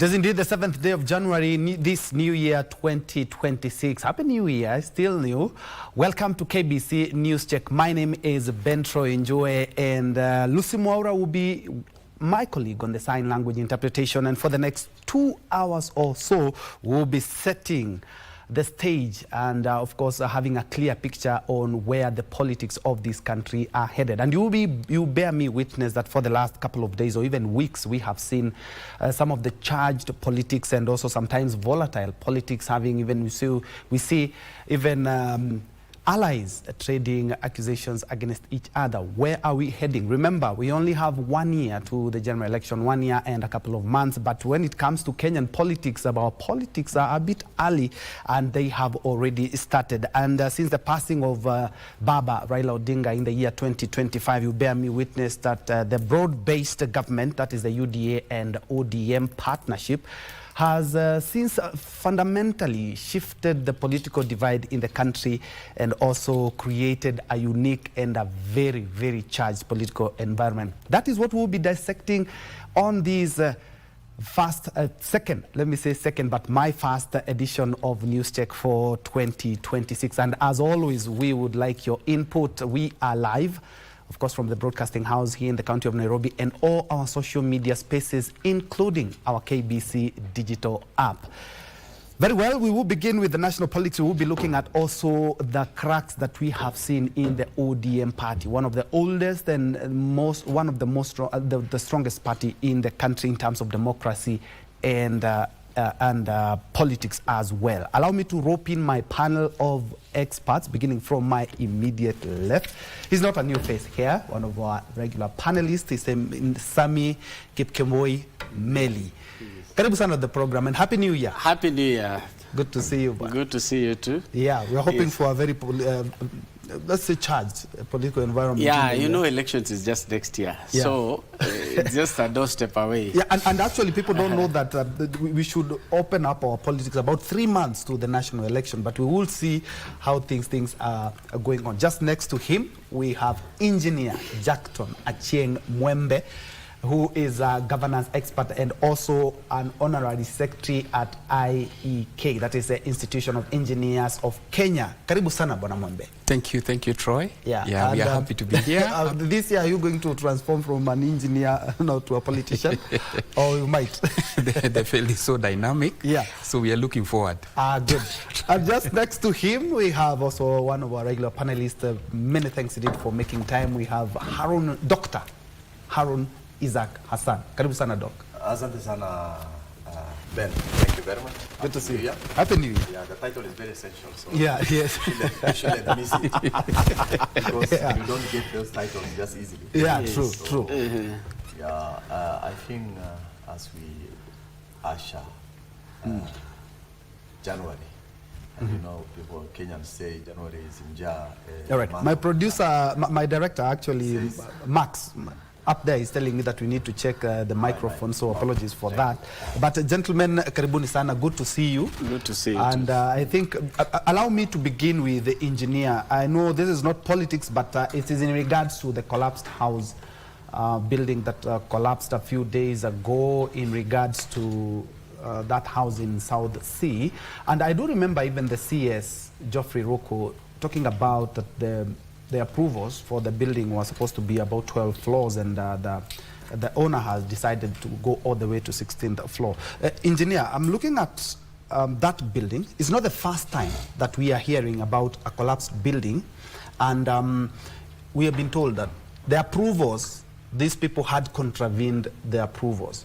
It is indeed the 7th day of January, this new year 2026. Happy New Year, still new. Welcome to KBC Newscheck. My name is Bentro Enjoy, and Lucy Mwaura will be my colleague on the sign language interpretation. And for the next 2 hours or so, we'll be setting the stage and of course having a clear picture on where the politics of this country are headed. And you bear me witness that for the last couple of days or even weeks we have seen some of the charged politics and also sometimes volatile politics having even we see even allies trading accusations against each other. Where are we heading? Remember, we only have 1 year to the general election, 1 year and a couple of months. But when it comes to Kenyan politics, our politics are a bit early and they have already started. And since the passing of Baba Raila Odinga in the year 2025, you bear me witness that the broad-based government, that is the UDA and ODM partnership, has since fundamentally shifted the political divide in the country and also created a unique and a very, very charged political environment. That is what we'll be dissecting on this second, let me say second, but my first edition of Newscheck for 2026. And as always, we would like your input. We are live, of course, from the broadcasting house here in the county of Nairobi and all our social media spaces, including our KBC digital app. Very well, we will begin with the national politics. We will be looking at also the cracks that we have seen in the ODM party, one of the oldest and the strongest party in the country in terms of democracy and politics as well. Allow me to rope in my panel of experts, beginning from my immediate left. He's not a new face here, one of our regular panelists. He's SAMMY, MELLY. Karibu sana the program and Happy New Year. Happy New Year. Good to see you. Good to see you too. Yeah, we're hoping for a very, let's say, charged political environment. Yeah, you know, elections is just next year. Yeah. So it's just a doorstep away. Yeah, and actually people don't know that we should open up our politics about 3 months to the national election, but we will see how things are going on. Just next to him, we have Engineer JACKTON ACHIENG MWAMBA, who is a governance expert and also an honorary secretary at IEK, that is the Institution of Engineers of Kenya. Karibu sana, Bwana Mwembe. Thank you, Troy. Yeah, we are happy to be here. This year, are you going to transform from an engineer to a politician? Or you might. The field is so dynamic. Yeah. So we are looking forward. Good. And just next to him, we have also one of our regular panelists. Many thanks indeed for making time. We have HARUN, Dr. HARUN ISSACK Hassan. Karibu sana, Doc. Asante sana, Ben. Thank you very much. Good to see you. Happy New Year. Yeah, the title is very essential. So yeah, yes. You shouldn't miss it. Because you don't get those titles just easily. Yeah, yes. True. Yeah, I think as we usher January, and you know, people Kenyans say January is Inja. All right. My producer, my director actually, Max, up there is telling me that we need to check the microphone, so apologies for that. But gentlemen, karibuni sana, good to see you. Good to see you. And I think, allow me to begin with the engineer. I know this is not politics, but it is in regards to the collapsed house building that collapsed a few days ago in regards to that house in South Sea. And I do remember even the CS, Geoffrey Rocco, talking about that the approvals for the building was supposed to be about 12 floors, and the owner has decided to go all the way to 16th floor. Engineer, I'm looking at that building. It's not the first time that we are hearing about a collapsed building, and we have been told that the approvals, these people had contravened the approvals.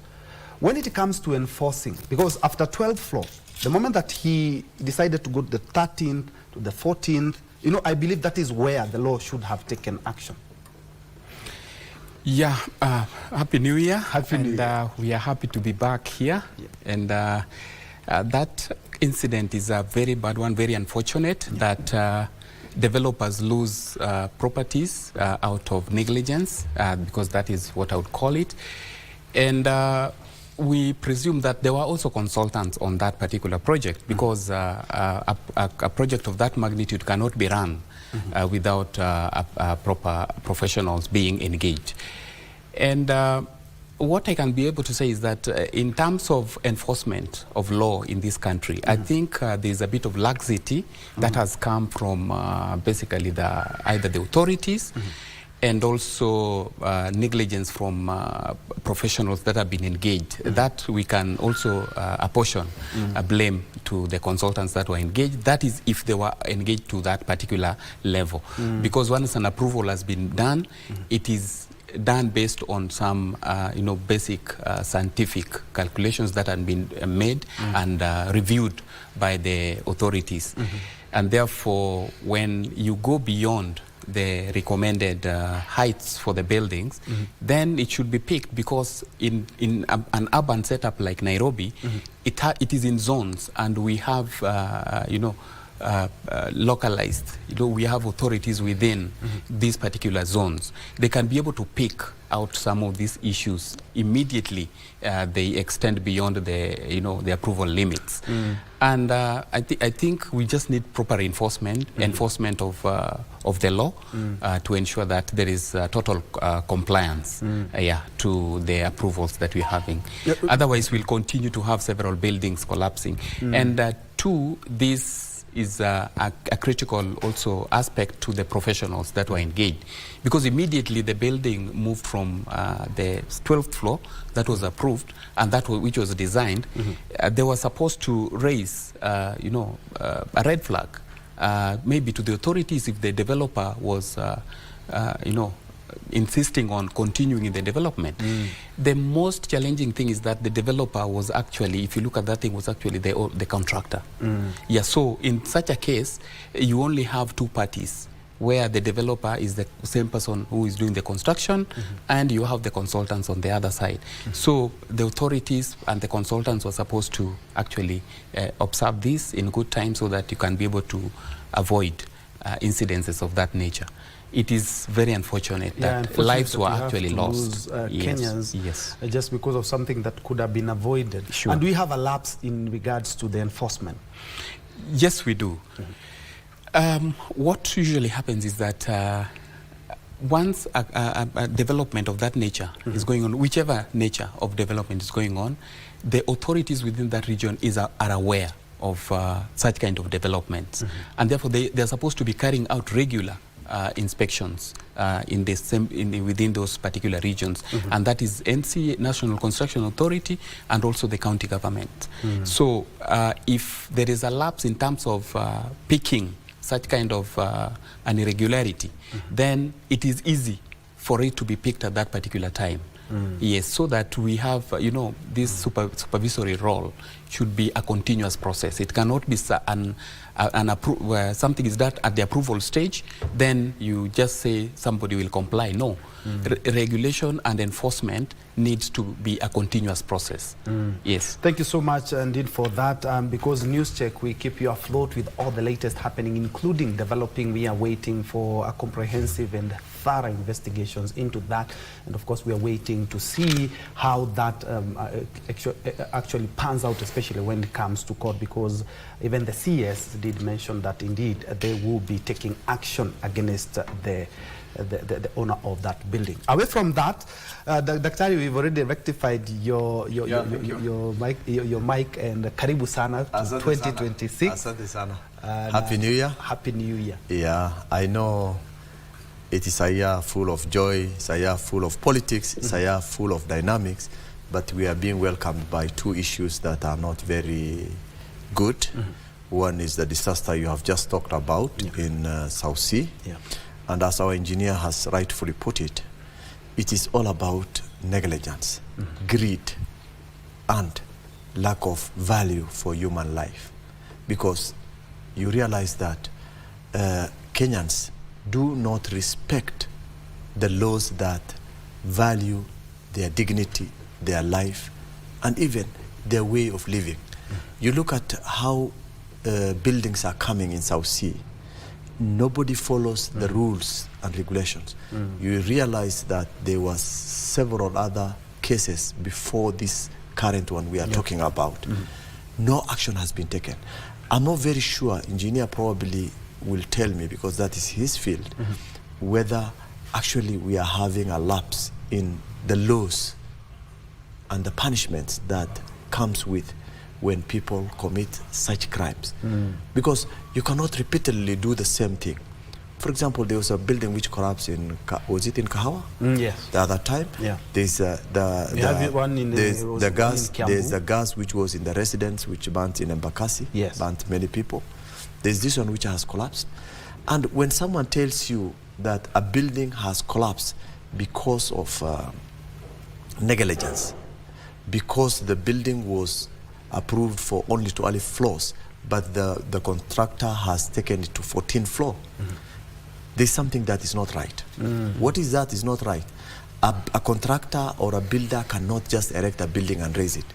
When it comes to enforcing, because after 12 floors, the moment that he decided to go to the 13th, to the 14th, you know, I believe that is where the law should have taken action. Yeah, Happy New Year. Happy New Year. We are happy to be back here. Yeah. And that incident is a very bad one, very unfortunate that developers lose properties out of negligence, because that is what I would call it. And we presume that there were also consultants on that particular project, because a project of that magnitude cannot be run without proper professionals being engaged. And What I can be able to say is that in terms of enforcement of law in this country, I think there's a bit of laxity that has come from basically either the authorities and also negligence from professionals that have been engaged. That we can also apportion blame to the consultants that were engaged. That is if they were engaged to that particular level. Because once an approval has been done, it is done based on some basic scientific calculations that have been made and reviewed by the authorities. And therefore, when you go beyond the recommended heights for the buildings, then it should be picked, because in an urban setup like Nairobi, it is in zones, and we have localized, we have authorities within these particular zones. They can be able to pick out some of these issues immediately. They extend beyond the approval limits. And I think we just need proper enforcement of the law to ensure that there is total compliance to the approvals that we're having. Otherwise, we'll continue to have several buildings collapsing. And two, this is a critical also aspect to the professionals that were engaged, because immediately the building moved from the 12th floor that was approved and which was designed. They were supposed to raise a red flag maybe to the authorities if the developer was insisting on continuing in the development. The most challenging thing is that the developer was actually, if you look at that thing, was actually the contractor. Yeah, so in such a case, you only have two parties, where the developer is the same person who is doing the construction, and you have the consultants on the other side. So the authorities and the consultants were supposed to actually observe this in good time, so that you can be able to avoid incidences of that nature. It is very unfortunate that lives were actually lost. Kenyans, just because of something that could have been avoided. Sure. And do we have a lapse in regards to the enforcement? Yes, we do. What usually happens is that once a development of that nature is going on, whichever nature of development is going on, the authorities within that region are aware of such kind of developments. And therefore, they're supposed to be carrying out regular inspections within those particular regions, and that is NCA, National Construction Authority, and also the county government. So if there is a lapse in terms of picking such kind of an irregularity, then it is easy for it to be picked at that particular time. Yes, so that we have, this supervisory role should be a continuous process. It cannot be something is that at the approval stage, then you just say somebody will comply. No, regulation and enforcement needs to be a continuous process. Yes. Thank you so much indeed for that. Because Newscheck, we keep you afloat with all the latest happening, including developing. We are waiting for a comprehensive and thorough investigations into that, and of course we are waiting to see how that actually pans out, especially when it comes to court, because even the CS did mention that indeed they will be taking action against the owner of that building. Away from that, Daktari, we've already rectified your mic, and karibu sana to 2026. Asante sana. Happy New Year. Happy New Year. Yeah, I know it is a year full of joy, it's a year full of politics, it's a year full of dynamics, but we are being welcomed by two issues that are not very good. One is the disaster you have just talked about in South Sea. And as our engineer has rightfully put it, it is all about negligence, greed, and lack of value for human life. Because you realize that Kenyans do not respect the laws that value their dignity, their life, and even their way of living. You look at how buildings are coming in South Sea. Nobody follows the rules and regulations. You realize that there was several other cases before this current one we are talking about. No action has been taken. I'm not very sure, engineer probably will tell me, because that is his field, whether actually we are having a lapse in the laws and the punishments that comes with when people commit such crimes. Because you cannot repeatedly do the same thing. For example, there was a building which collapsed in, was it in Kahawa? Yes. The other time? Yeah. There's the gas which was in the residence which burnt in Embakasi, yes, burnt many people. There's this one which has collapsed. And when someone tells you that a building has collapsed because of negligence, because the building was approved for only 12 floors, but the contractor has taken it to 14th floor, there's something that is not right. What is that is not right? A contractor or a builder cannot just erect a building and raise it.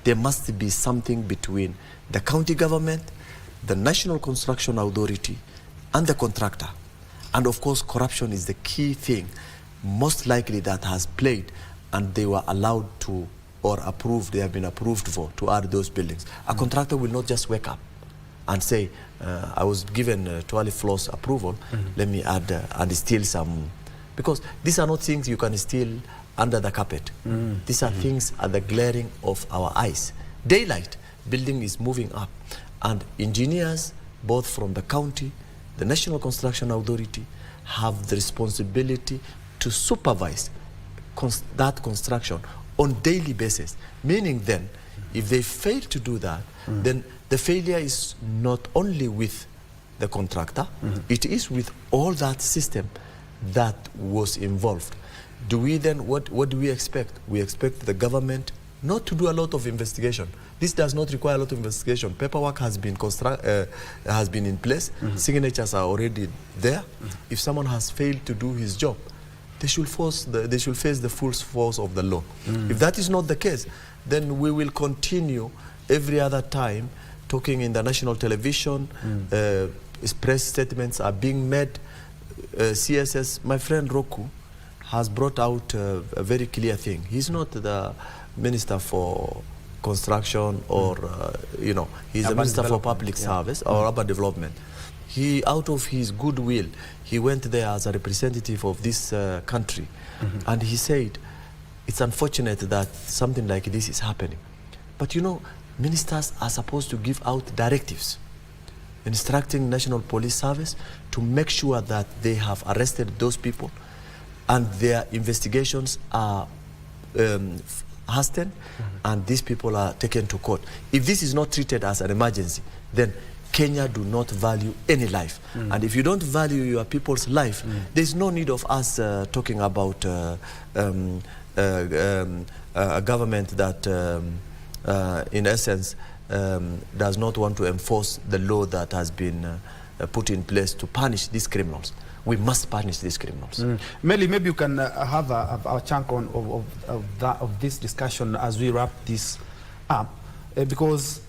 There must be something between the county government, the National Construction Authority, and the contractor. And of course, corruption is the key thing, most likely that has played, and they were allowed to, or approved, they have been approved for, to add those buildings. A contractor will not just wake up and say, I was given 12 floors approval, let me add and steal some. Because these are not things you can steal under the carpet. These are things at the glaring of our eyes. Daylight, building is moving up. And engineers, both from the county, the National Construction Authority, have the responsibility to supervise that construction on daily basis. Meaning then, if they fail to do that, then the failure is not only with the contractor, it is with all that system that was involved. Do we then, what do we expect? We expect the government not to do a lot of investigation. This does not require a lot of investigation. Paperwork has been in place. Signatures are already there. If someone has failed to do his job, they should face the full force of the law. If that is not the case, then we will continue every other time talking in the national television. Press statements are being made. CSS, my friend Roku, has brought out a very clear thing. He's not the Minister for Construction or, you know, he's the Minister for Public Service or Urban Development. He, out of his goodwill, he went there as a representative of this country, and he said, it's unfortunate that something like this is happening. But you know, ministers are supposed to give out directives instructing National Police Service to make sure that they have arrested those people and their investigations are hastened and these people are taken to court. If this is not treated as an emergency, then Kenya do not value any life. And if you don't value your people's life, there's no need of us talking about a government that, in essence, does not want to enforce the law that has been put in place to punish these criminals. We must punish these criminals. Melly, maybe you can have a chunk of this discussion as we wrap this up, because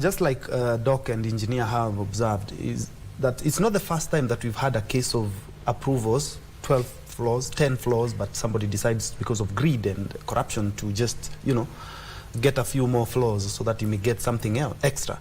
just like Doc and Engineer have observed, is that it's not the first time that we've had a case of approvals, 12 floors, 10 floors, but somebody decides because of greed and corruption to just, you know, get a few more floors so that you may get something else extra.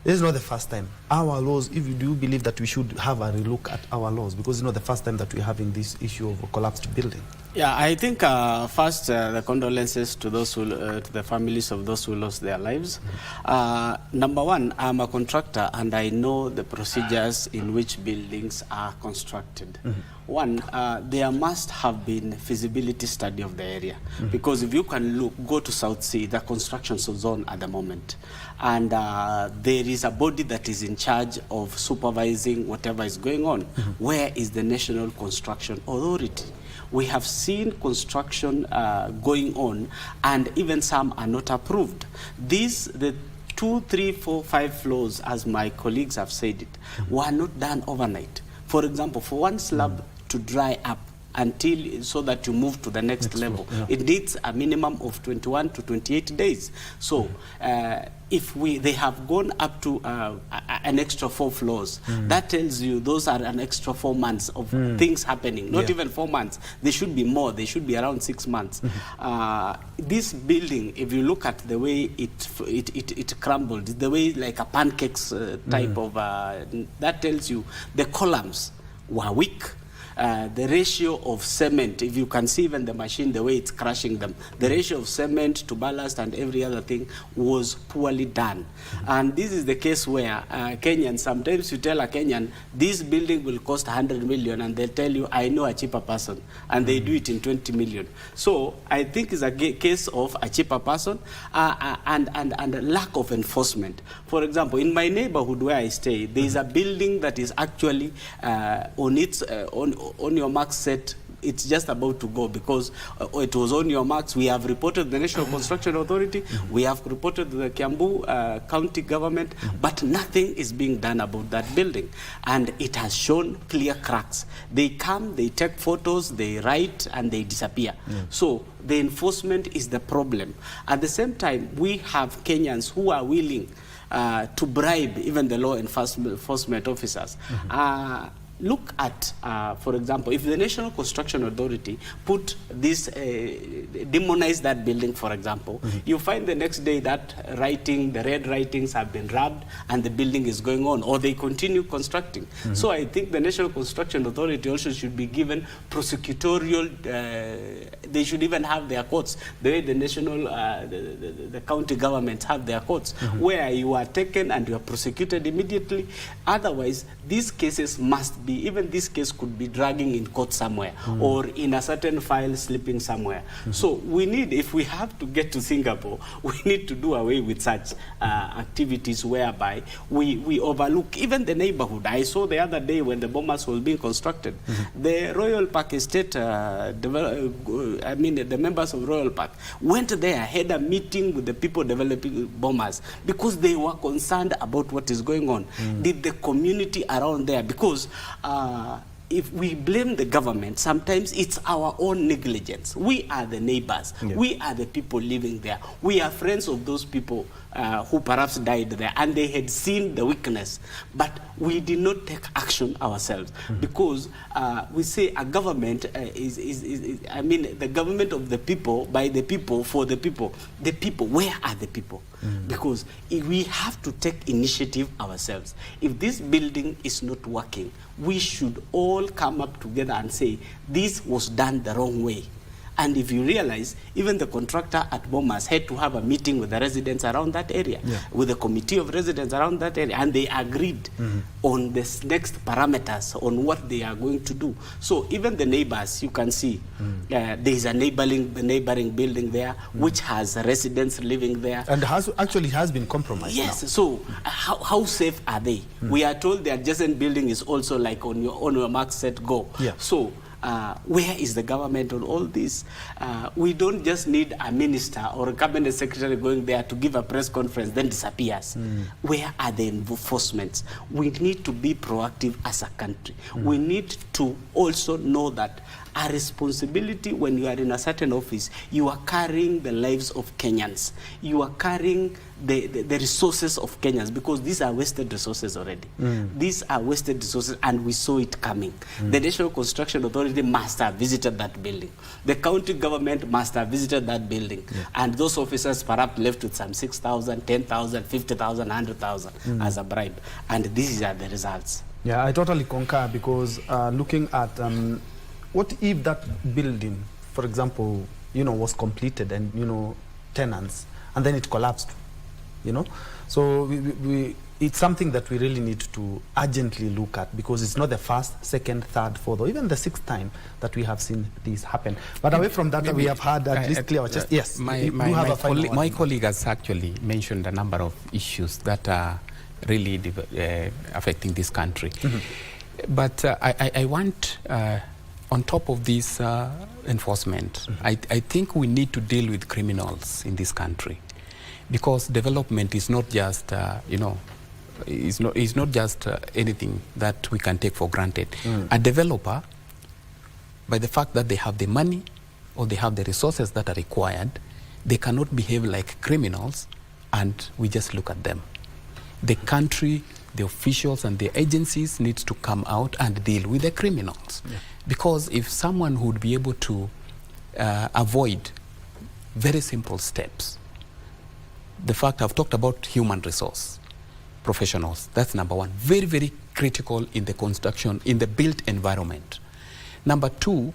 This is not the first time. Our laws, if you do believe that we should have a relook at our laws, because it's not the first time that we're having this issue of a collapsed building. Yeah, I think first the condolences to those who, to the families of those who lost their lives. Number one, I'm a contractor and I know the procedures in which buildings are constructed. One, there must have been feasibility study of the area, because if you can look, go to South Sea, the construction zone at the moment, and there is a body that is in charge of supervising whatever is going on. Where is the National Construction Authority? We have seen construction going on, and even some are not approved. The 2, 3, 4, 5 floors, as my colleagues have said it, were not done overnight. For example, for one slab to dry up until so that you move to the next level, it needs a minimum of 21 to 28 days. So if they have gone up to an extra 4 floors, that tells you those are an extra 4 months of things happening. Not even 4 months. They should be more. They should be around 6 months. This building, if you look at the way it crumbled, the way like a pancakes type of, that tells you the columns were weak. the ratio of cement, if you can see even the machine, the way it's crushing them, the ratio of cement to ballast and every other thing was poorly done. And this is the case where Kenyans, sometimes you tell a Kenyan, this building will cost 100 million, and they'll tell you, I know a cheaper person, and they do it in 20 million. So I think it's a case of a cheaper person and a lack of enforcement. For example, in my neighborhood where I stay, there is a building that is actually on your mark set. It's just about to go because it was on your marks. We have reported the National Construction Authority, we have reported the Kiambu county government, but nothing is being done about that building. And it has shown clear cracks. They come, they take photos, they write, and they disappear. So the enforcement is the problem. At the same time, we have Kenyans who are willing to bribe even the law enforcement officers. Look at, for example, if the National Construction Authority put this, demonize that building, for example, you find the next day that writing, the red writings have been rubbed and the building is going on, or they continue constructing. So I think the National Construction Authority also should be given prosecutorial, they should even have their courts, the way the national, the county governments have their courts, where you are taken and you are prosecuted immediately. Otherwise, these cases must be, even this case could be dragging in court somewhere or in a certain file slipping somewhere. So we need, if we have to get to Singapore, we need to do away with such activities whereby we overlook even the neighborhood. I saw the other day when the bombers were being constructed, the Royal Park Estate, the members of Royal Park went there, had a meeting with the people developing bombers because they were concerned about what is going on. Did the community around there, because if we blame the government, sometimes it's our own negligence. We are the neighbors. We are the people living there. We are friends of those people who perhaps died there, and they had seen the weakness. But we did not take action ourselves because we say a government the government of the people, by the people, for the people. The people, where are the people? Because we have to take initiative ourselves. If this building is not working, we should all come up together and say, this was done the wrong way. And if you realize, even the contractor at Bomas had to have a meeting with the residents around that area, with the committee of residents around that area, and they agreed on the next parameters on what they are going to do. So even the neighbors, you can see, there is a neighboring building there, which has residents living there. And actually has been compromised now. So how safe are they? We are told the adjacent building is also like on your mark, set, go. So where is the government on all this? We don't just need a minister or a cabinet secretary going there to give a press conference, then disappears. Where are the enforcements? We need to be proactive as a country. We need to also know that a responsibility when you are in a certain office, you are carrying the lives of Kenyans. You are carrying the resources of Kenyans, because these are wasted resources already. These are wasted resources, and we saw it coming. The National Construction Authority must have visited that building. The county government must have visited that building. And those officers perhaps left with some 6,000, 10,000, 50,000, 100,000 as a bribe. And these are the results. Yeah, I totally concur, because looking at what if that building, for example, was completed and, tenants, and then it collapsed, So it's something that we really need to urgently look at, because it's not the first, second, third, fourth, or even the sixth time that we have seen this happen. But away from that, we have had at least clear our chest. Yes, my colleague has actually mentioned a number of issues that are really affecting this country. But I want... on top of this enforcement, I think we need to deal with criminals in this country, because development is not just, is not just anything that we can take for granted. A developer, by the fact that they have the money or they have the resources that are required, they cannot behave like criminals and we just look at them. The country, the officials and the agencies needs to come out and deal with the criminals. Because if someone would be able to avoid very simple steps, the fact I've talked about human resource professionals, that's number one, very, very critical in the construction, in the built environment. Number two,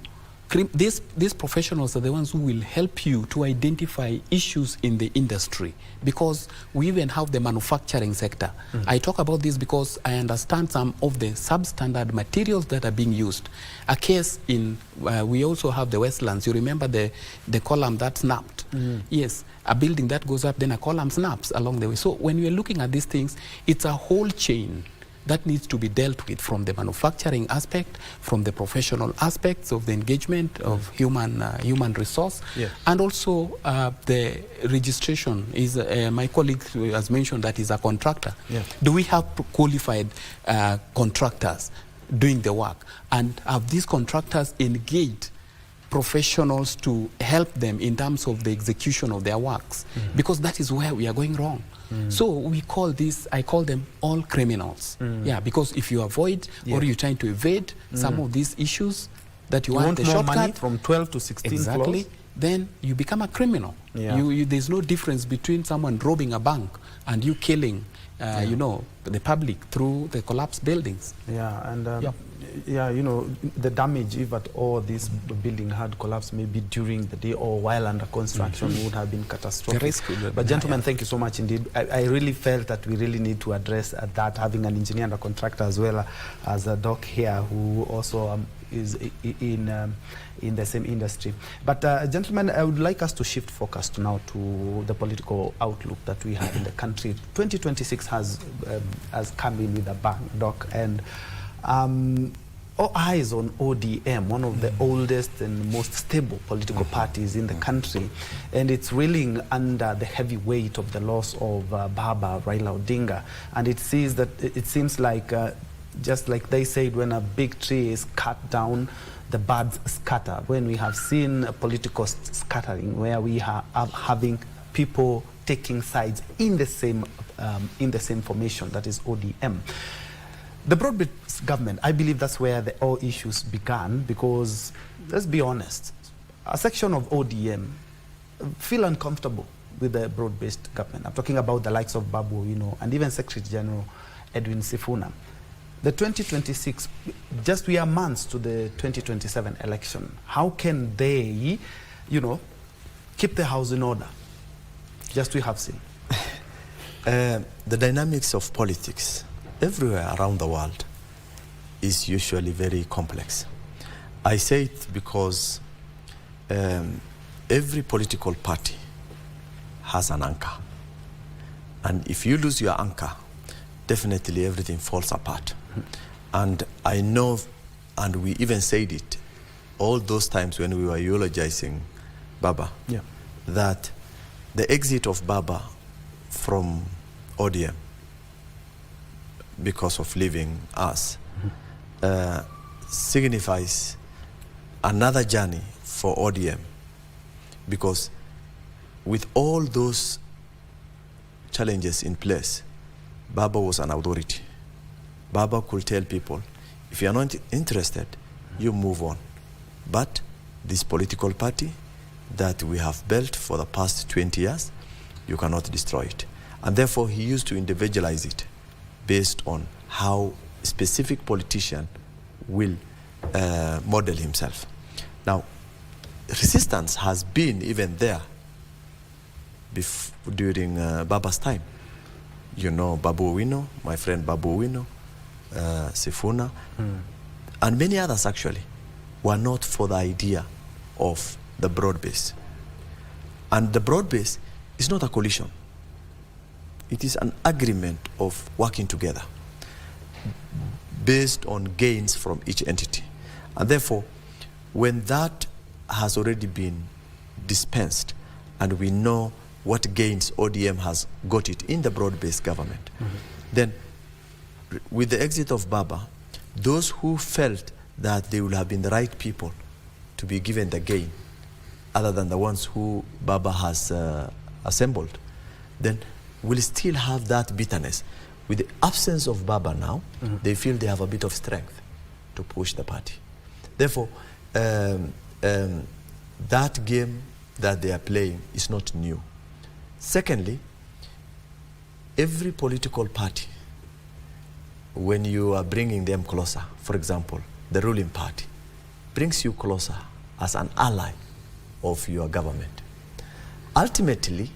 these professionals are the ones who will help you to identify issues in the industry, because we even have the manufacturing sector. I talk about this because I understand some of the substandard materials that are being used. A case in, we also have the Westlands. You remember the column that snapped? Yes, a building that goes up, then a column snaps along the way. So when you're looking at these things, it's a whole chain that needs to be dealt with, from the manufacturing aspect, from the professional aspects of the engagement of human resource, and also the registration. Is my colleague has mentioned that is a contractor. Do we have qualified contractors doing the work, and have these contractors engaged professionals to help them in terms of the execution of their works? Because that is where we are going wrong. So we call this, I call them all criminals. Yeah, because if you avoid or you're trying to evade some of these issues that you want the more shortcut, money from 12 to 16 exactly, floors, then you become a criminal. Yeah. There's no difference between someone robbing a bank and you killing you know, the public through the collapsed buildings. Yeah, and yeah, you know, the damage, if at all this building had collapsed maybe during the day or while under construction, would have been catastrophic. But gentlemen, thank you so much indeed. I really felt that we really need to address that, having an engineer and a contractor as well as a doc here who also is in the same industry. But gentlemen, I would like us to shift focus now to the political outlook that we have in the country. 2026 has come in with a bang, Doc, and all eyes on ODM, one of the oldest and most stable political parties in the country, and it's reeling under the heavy weight of the loss of Baba Raila Odinga. And it seems like just like they said, when a big tree is cut down, the birds scatter. When we have seen a political scattering, where we are having people taking sides in the same formation, that is ODM. The broad-based government, I believe that's where all issues began, because let's be honest, a section of ODM feel uncomfortable with the broad-based government. I'm talking about the likes of Babu, you know, and even Secretary General Edwin Sifuna. The 2026, just we are months to the 2027 election. How can they, you know, keep the house in order? Just we have seen. The dynamics of politics everywhere around the world is usually very complex. I say it because every political party has an anchor. And if you lose your anchor, definitely everything falls apart. And I know, and we even said it, all those times when we were eulogizing Baba, that the exit of Baba from ODM because of leaving us signifies another journey for ODM, because with all those challenges in place, Baba was an authority. Baba could tell people, if you are not interested, you move on. But this political party that we have built for the past 20 years, you cannot destroy it. And therefore, he used to individualize it based on how a specific politician will model himself. Now, resistance has been even there during Baba's time. You know, Babu Owino, my friend Babu Owino, Sifuna, and many others actually were not for the idea of the broad base. And the broad base is not a coalition. It is an agreement of working together based on gains from each entity. And therefore, when that has already been dispensed and we know what gains ODM has got it in the broad-based government, then with the exit of Baba, those who felt that they would have been the right people to be given the gain, other than the ones who Baba has assembled, then will still have that bitterness. With the absence of Baba now, they feel they have a bit of strength to push the party. Therefore, that game that they are playing is not new. Secondly, every political party, when you are bringing them closer, for example, the ruling party, brings you closer as an ally of your government. Ultimately,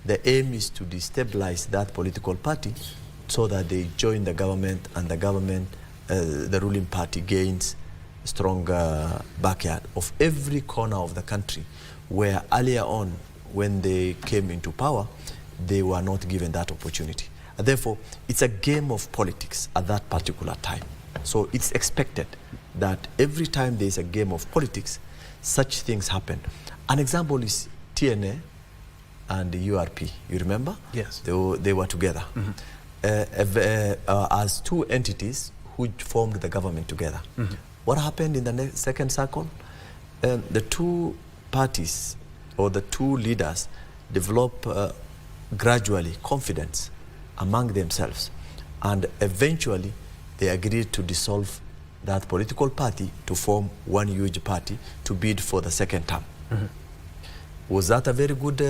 the aim is to destabilize that political party so that they join the government, and the government, the ruling party, gains a stronger backyard of every corner of the country, where earlier on, when they came into power, they were not given that opportunity. And therefore, it's a game of politics at that particular time. So it's expected that every time there's a game of politics, such things happen. An example is TNA and the URP. You remember? Yes. They were together as two entities who formed the government together. What happened in the second cycle? The two parties, or the two leaders, develop gradually confidence among themselves, and eventually they agreed to dissolve that political party to form one huge party to bid for the second term. Was that a very good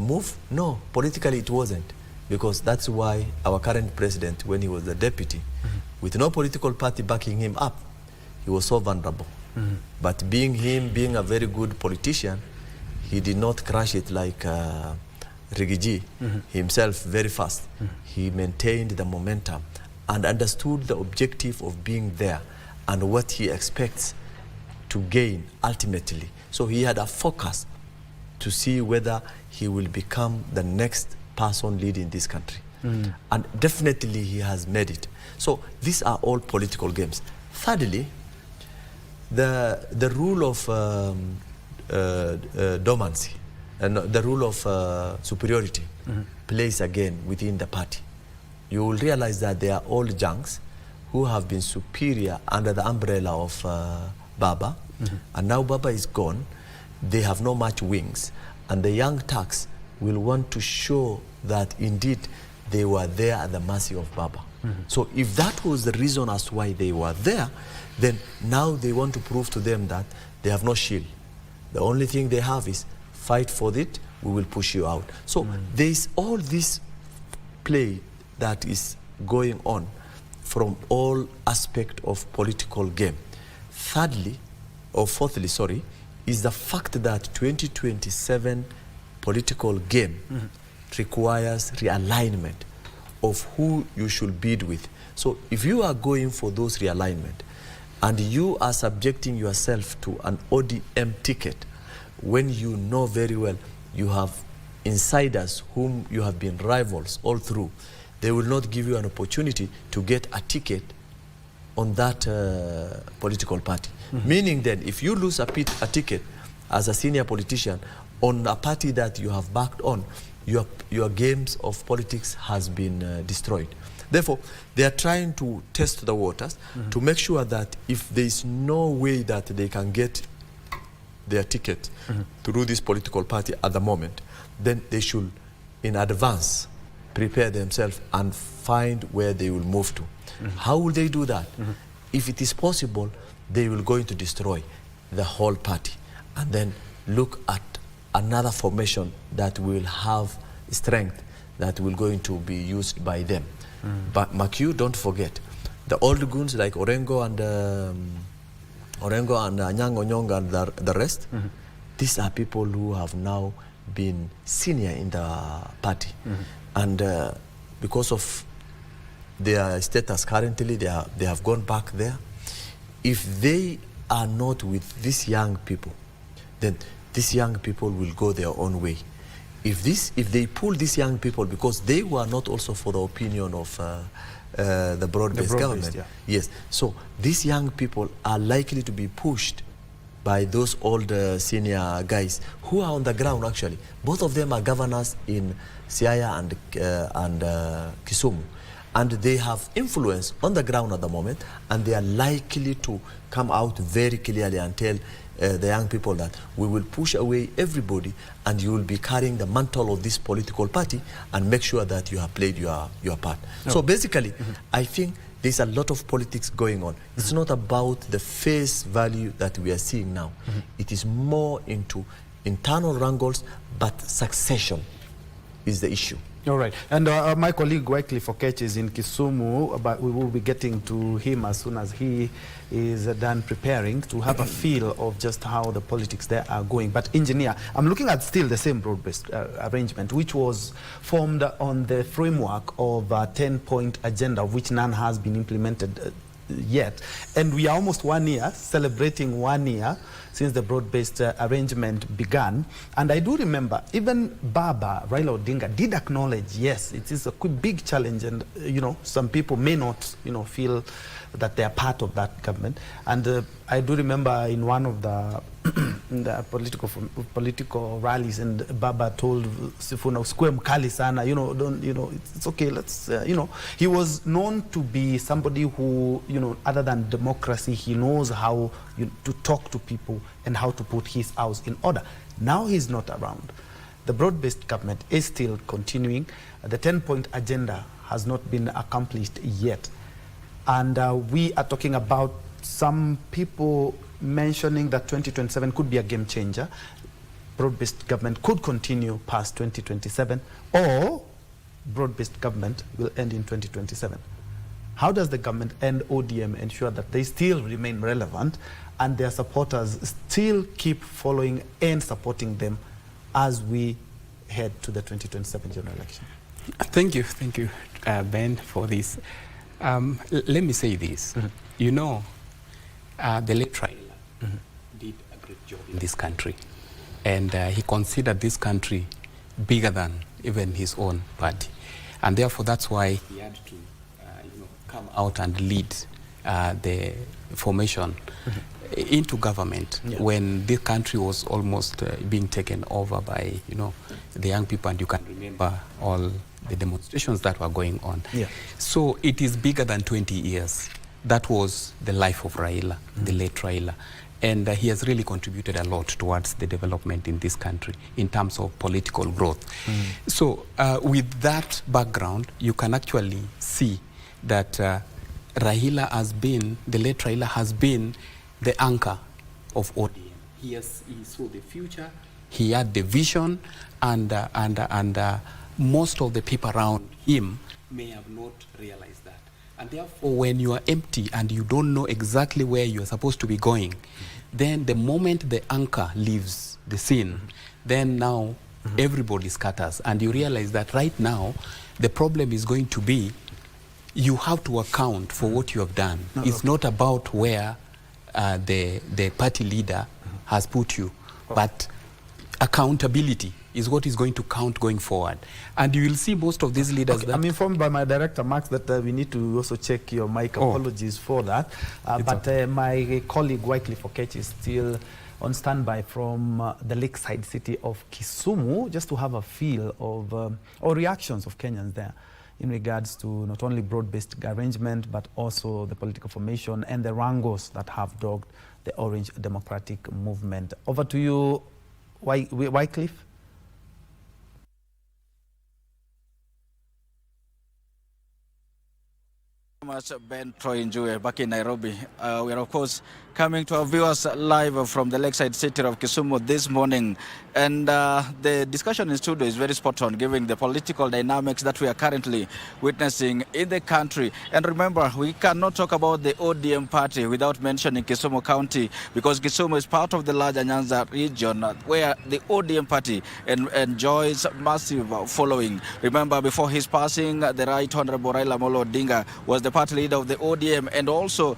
move? No, politically it wasn't, because that's why our current president, when he was the deputy, with no political party backing him up, he was so vulnerable. But being a very good politician, he did not crash it like Rigiji himself very fast. He maintained the momentum and understood the objective of being there and what he expects to gain ultimately. So he had a focus to see whether he will become the next person leading this country. And definitely he has made it. So these are all political games. Thirdly, the rule of dominancy and the rule of superiority plays again within the party. You will realize that they are all junks who have been superior under the umbrella of Baba, and now Baba is gone. They have no much wings, and the young Turks will want to show that indeed they were there at the mercy of Baba. So if that was the reason as to why they were there, then now they want to prove to them that they have no shield. The only thing they have is fight for it, we will push you out. So there is all this play that is going on from all aspect of political game. Fourthly, is the fact that 2027 political game requires realignment of who you should bid with. So if you are going for those realignment and you are subjecting yourself to an ODM ticket, when you know very well you have insiders whom you have been rivals all through, they will not give you an opportunity to get a ticket on that political party. Meaning then, if you lose a ticket as a senior politician on a party that you have backed on, your games of politics has been destroyed. Therefore, they are trying to test the waters to make sure that if there is no way that they can get their ticket through this political party at the moment, then they should, in advance, prepare themselves and find where they will move to. How will they do that? If it is possible, they will going to destroy the whole party and then look at another formation that will have strength that will going to be used by them. But Makiu, don't forget, the old goons like Orengo and Anyang Onyong and the rest, these are people who have now been senior in the party. And because of their status currently, they have gone back there. If they are not with these young people, then these young people will go their own way. If they pull these young people, because they were not also for the opinion of the broad-based government. Yeah. Yes. So these young people are likely to be pushed by those old senior guys who are on the ground actually. Both of them are governors in Siaya and Kisumu. And they have influence on the ground at the moment, and they are likely to come out very clearly and tell the young people that we will push away everybody and you will be carrying the mantle of this political party and make sure that you have played your part. So basically, I think there's a lot of politics going on. It's not about the face value that we are seeing now. It is more into internal wrangles, but succession is the issue. All right. And my colleague Wycliffe Okech is in Kisumu, but we will be getting to him as soon as he is done preparing to have a feel of just how the politics there are going. But engineer, I'm looking at still the same broad-based arrangement, which was formed on the framework of a 10-point agenda, of which none has been implemented yet. And we are almost 1 year, celebrating 1 year since the broad-based arrangement began. And I do remember even Baba, Raila Odinga, did acknowledge, yes, it is a big challenge, and some people may not feel that they are part of that government. And I do remember in one of the political rallies, and Baba told Sifuna, "Usikue mkali sana, it's okay, let's, he was known to be somebody who, other than democracy, he knows how to talk to people and how to put his house in order. Now he's not around. The broad-based government is still continuing. The 10-point agenda has not been accomplished yet. And we are talking about some people mentioning that 2027 could be a game changer. Broad-based government could continue past 2027, or broad-based government will end in 2027. How does the government and ODM ensure that they still remain relevant and their supporters still keep following and supporting them as we head to the 2027 general election? Thank you, Ben, for this. Let me say this. The late Raila did a great job in this country, and he considered this country bigger than even his own party, and therefore that's why he had to come out and lead the formation into government when this country was almost being taken over by the young people, and you can remember all the demonstrations that were going on. So it is bigger than 20 years. That was the life of Raila, the late Raila. And he has really contributed a lot towards the development in this country in terms of political growth. So with that background, you can actually see that Raila has been, the late Raila has been the anchor of ODM. He saw the future, he had the vision, and most of the people around him may have not realized that. And therefore, when you are empty and you don't know exactly where you are supposed to be going, then the moment the anchor leaves the scene, then now everybody scatters. And you realize that right now, the problem is going to be, you have to account for what you have done. It's not about where the party leader has put you, but accountability is what is going to count going forward. And you will see most of these leaders... I'm informed by my director, Max, that we need to also check your mic. Apologies for that. But my colleague, Wycliffe Okech, is still on standby from the lakeside city of Kisumu, just to have a feel of, or reactions of Kenyans there in regards to not only broad-based arrangement, but also the political formation and the wrangles that have dogged the Orange Democratic Movement. Over to you, Wycliffe. Much Ben Troy Njue back in Nairobi. We are of course coming to our viewers live from the lakeside city of Kisumu this morning, and the discussion in studio is very spot on, given the political dynamics that we are currently witnessing in the country. And remember, we cannot talk about the ODM party without mentioning Kisumu County, because Kisumu is part of the larger Nyanza region where the ODM party enjoys massive following. Remember, before his passing, the Right Honorable Raila Amolo Odinga was the party leader of the ODM, and also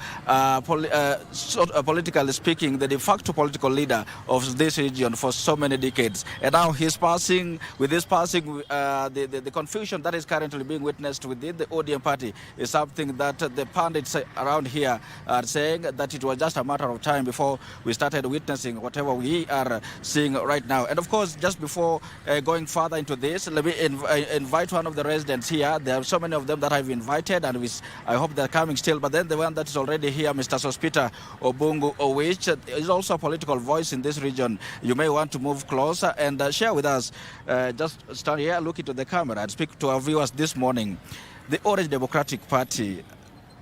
politically speaking, the de facto political leader of this region for so many decades. And now his passing, with his passing, the confusion that is currently being witnessed within the ODM party is something that the pundits around here are saying that it was just a matter of time before we started witnessing whatever we are seeing right now. And of course, just before going further into this, let me invite one of the residents here. There are so many of them that I've invited, and I hope they're coming still. But then the one that is already here, Mr. Sospita Obungu, which is also a political voice in this region. You may want to move closer and share with us. Just stand here, look into the camera, and speak to our viewers this morning. The Orange Democratic Party,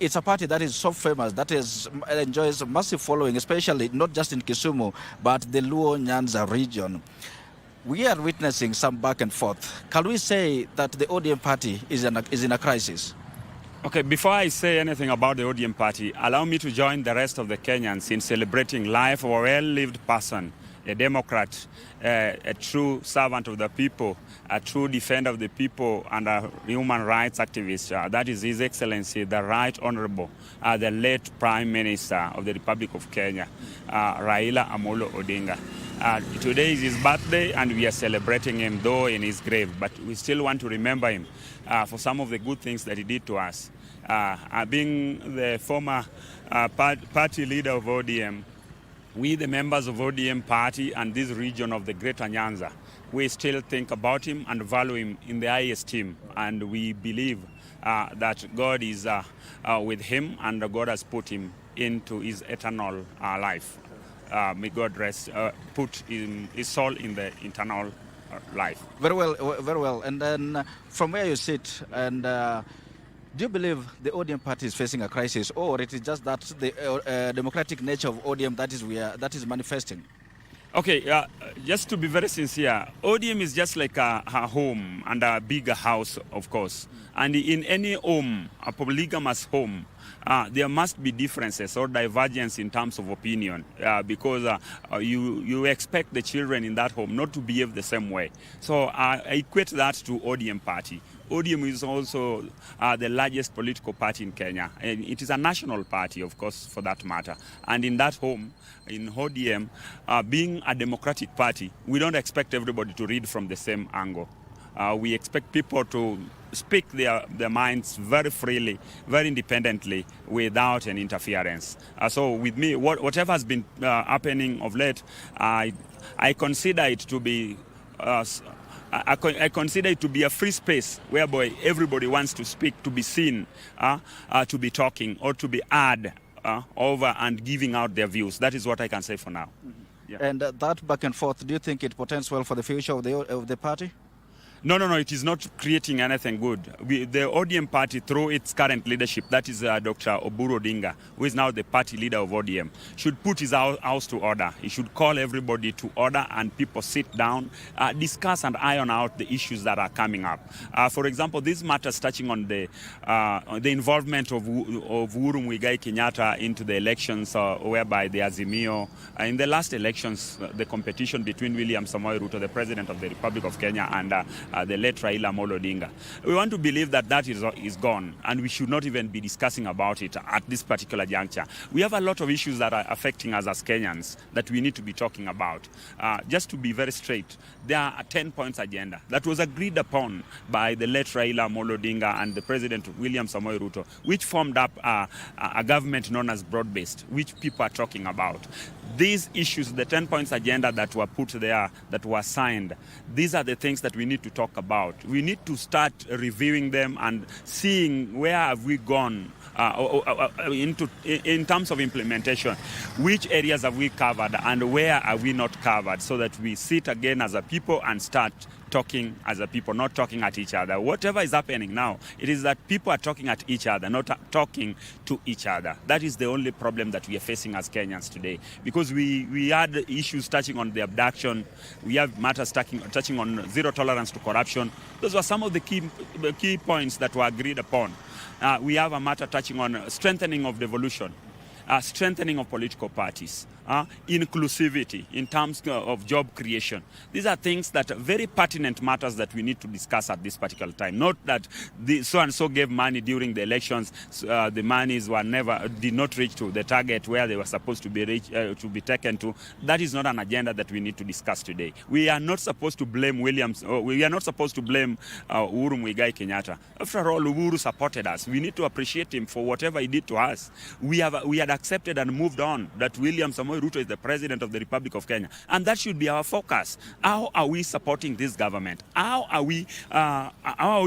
it's a party that is so famous, that enjoys a massive following, especially not just in Kisumu, but the Luo Nyanza region. We are witnessing some back and forth. Can we say that the ODM party is in a crisis? Okay, before I say anything about the ODM party, allow me to join the rest of the Kenyans in celebrating life of a well-lived person, a Democrat, a true servant of the people, a true defender of the people, and a human rights activist. That is His Excellency, the Right Honorable, the late Prime Minister of the Republic of Kenya, Raila Amolo Odinga. Today is his birthday, and we are celebrating him, though in his grave, but we still want to remember him for some of the good things that he did to us. Being the former party leader of ODM, we, the members of ODM party and this region of the Greater Nyanza, we still think about him and value him in the highest esteem, and we believe that God is with him, and God has put him into his eternal life. May God rest, put his soul in the eternal life. Very well, very well. And then from where you sit, and do you believe the ODM party is facing a crisis, or it is just that the democratic nature of ODM that is manifesting? Okay, just to be very sincere, ODM is just like a home and a bigger house, of course. And in any home, a polygamous home, there must be differences or divergence in terms of opinion because you expect the children in that home not to behave the same way. So I equate that to ODM party. ODM is also the largest political party in Kenya. And it is a national party, of course, for that matter. And in that home, in ODM, being a democratic party, we don't expect everybody to read from the same angle. We expect people to speak their minds very freely, very independently, without any interference. So with me, whatever has been happening of late, I consider it to be I consider it to be a free space whereby everybody wants to speak, to be seen, to be talking, or to be heard over and giving out their views. That is what I can say for now. Mm-hmm. Yeah. And that back and forth, do you think it portends well for the future of the party? No, it is not creating anything good. The ODM party, through its current leadership, that is Dr. Oburu Odinga, who is now the party leader of ODM, should put his house to order. He should call everybody to order and people sit down, discuss and iron out the issues that are coming up. For example, these matters touching on the involvement of Uhuru Muigai Kenyatta into the elections, whereby the Azimio, in the last elections, the competition between William Samoei Ruto, the President of the Republic of Kenya, and the late Raila Amolo Odinga. We want to believe that that is gone, and we should not even be discussing about it at this particular juncture. We have a lot of issues that are affecting us as Kenyans that we need to be talking about. Just to be very straight, there are a 10-point agenda that was agreed upon by the late Raila Amolo Odinga and the President William Samoei Ruto, which formed up a government known as broad-based, which people are talking about. These issues, the 10-points agenda that were put there, that were signed, these are the things that we need to talk about. We need to start reviewing them and seeing where have we gone in terms of implementation, which areas have we covered and where are we not covered, so that we sit again as a people and start talking as a people, not talking at each other. Whatever is happening now, it is that people are talking at each other, not talking to each other. That is the only problem that we are facing as Kenyans today. Because we had issues touching on the abduction, we have matters touching on zero tolerance to corruption. Those were some of the key points that were agreed upon. We have a matter touching on strengthening of devolution, strengthening of political parties, inclusivity in terms of job creation. These are things that are very pertinent matters that we need to discuss at this particular time. Not that so-and-so gave money during the elections, the monies did not reach to the target where they were supposed to be taken to. That is not an agenda that we need to discuss today. We are not supposed to blame we are not supposed to blame Uhuru Muigai Kenyatta. After all, Uhuru supported us. We need to appreciate him for whatever he did to us. We had accepted and moved on that William Samoei Ruto is the President of the Republic of Kenya, and that should be our focus. How are we supporting this government? How are we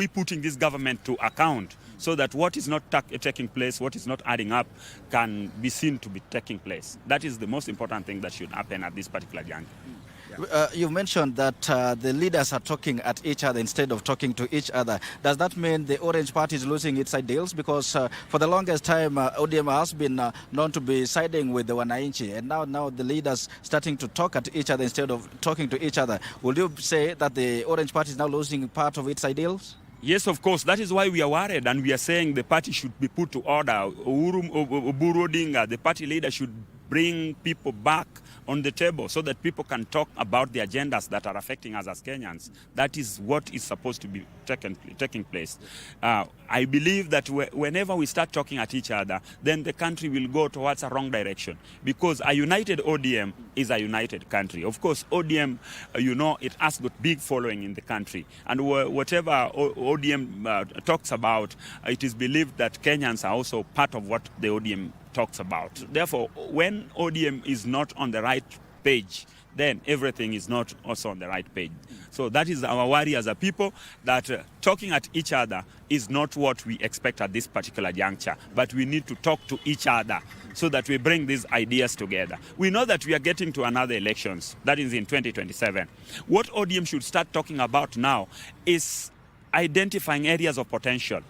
putting this government to account so that what is not taking place, what is not adding up, can be seen to be taking place? That is the most important thing that should happen at this particular juncture. You mentioned that the leaders are talking at each other instead of talking to each other. Does that mean the Orange Party is losing its ideals? Because for the longest time, ODM has been known to be siding with the Wananchi, and now the leaders starting to talk at each other instead of talking to each other. Would you say that the Orange Party is now losing part of its ideals? Yes, of course. That is why we are worried, and we are saying the party should be put to order. Oburu Odinga, the party leader, should bring people back on the table so that people can talk about the agendas that are affecting us as Kenyans. That is what is supposed to be taking place. I believe that whenever we start talking at each other, then the country will go towards a wrong direction, because a united ODM is a united country. Of course, ODM, it has got big following in the country, and whatever ODM talks about, it is believed that Kenyans are also part of what the ODM talks about. Therefore, when ODM is not on the right page, then everything is not also on the right page. So that is our worry as a people, that talking at each other is not what we expect at this particular juncture, but we need to talk to each other so that we bring these ideas together. We know that we are getting to another elections, that is in 2027. What ODM should start talking about now is identifying areas of potential.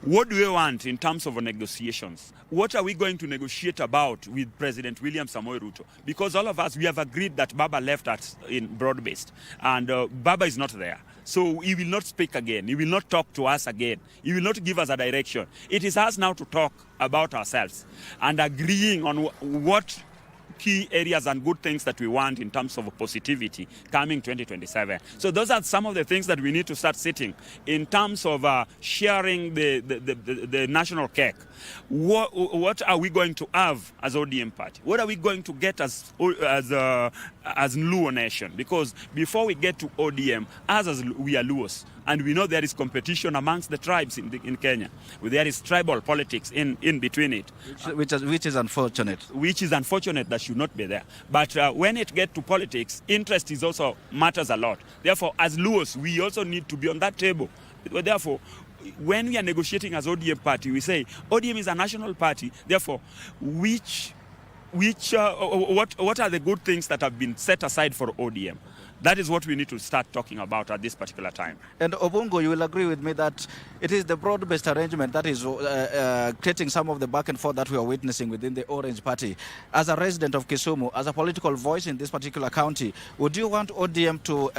What do we want in terms of negotiations? What are we going to negotiate about with President William Samoei Ruto? Because all of us, we have agreed that Baba left us in broad-based, and Baba is not there. So he will not speak again. He will not talk to us again. He will not give us a direction. It is us now to talk about ourselves and agreeing on what key areas and good things that we want in terms of positivity coming 2027. So those are some of the things that we need to start sitting in terms of sharing the national cake. What are we going to have as ODM party? What are we going to get as Luo nation? Because before we get to ODM, as we are Luos, and we know there is competition amongst the tribes in Kenya. There is tribal politics in between it. Which is unfortunate. Which is unfortunate, that should not be there. But when it gets to politics, interest is also matters a lot. Therefore, as Luos, we also need to be on that table. Therefore, when we are negotiating as ODM party, we say ODM is a national party. Therefore, what are the good things that have been set aside for ODM? That is what we need to start talking about at this particular time. And Obungo, you will agree with me that it is the broad-based arrangement that is creating some of the back and forth that we are witnessing within the Orange Party. As a resident of Kisumu, as a political voice in this particular county, would you want ODM to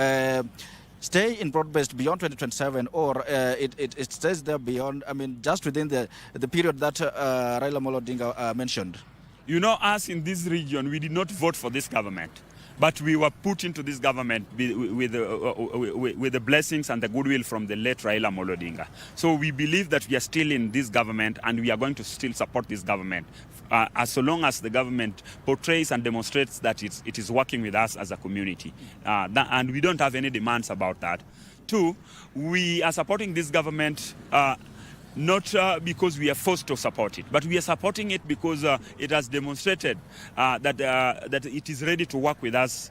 stay in broad-based beyond 2027, or it stays there beyond, just within the period that Raila Amolo Odinga mentioned? You know, us in this region, we did not vote for this government. But we were put into this government with the blessings and the goodwill from the late Raila Amolo Odinga. So we believe that we are still in this government, and we are going to still support this government as long as the government portrays and demonstrates that it is working with us as a community. And we don't have any demands about that. Two, we are supporting this government not because we are forced to support it, but we are supporting it because it has demonstrated that it is ready to work with us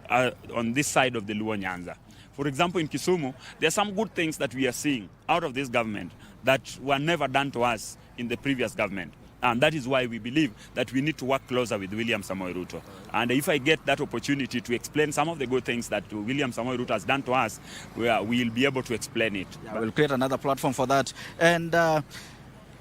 on this side of the Luo Nyanza. For example, in Kisumu, there are some good things that we are seeing out of this government that were never done to us in the previous government. And that is why we believe that we need to work closer with William Samoei Ruto. And if I get that opportunity to explain some of the good things that William Samoei Ruto has done to us, we'll be able to explain it. Yeah, we'll create another platform for that. And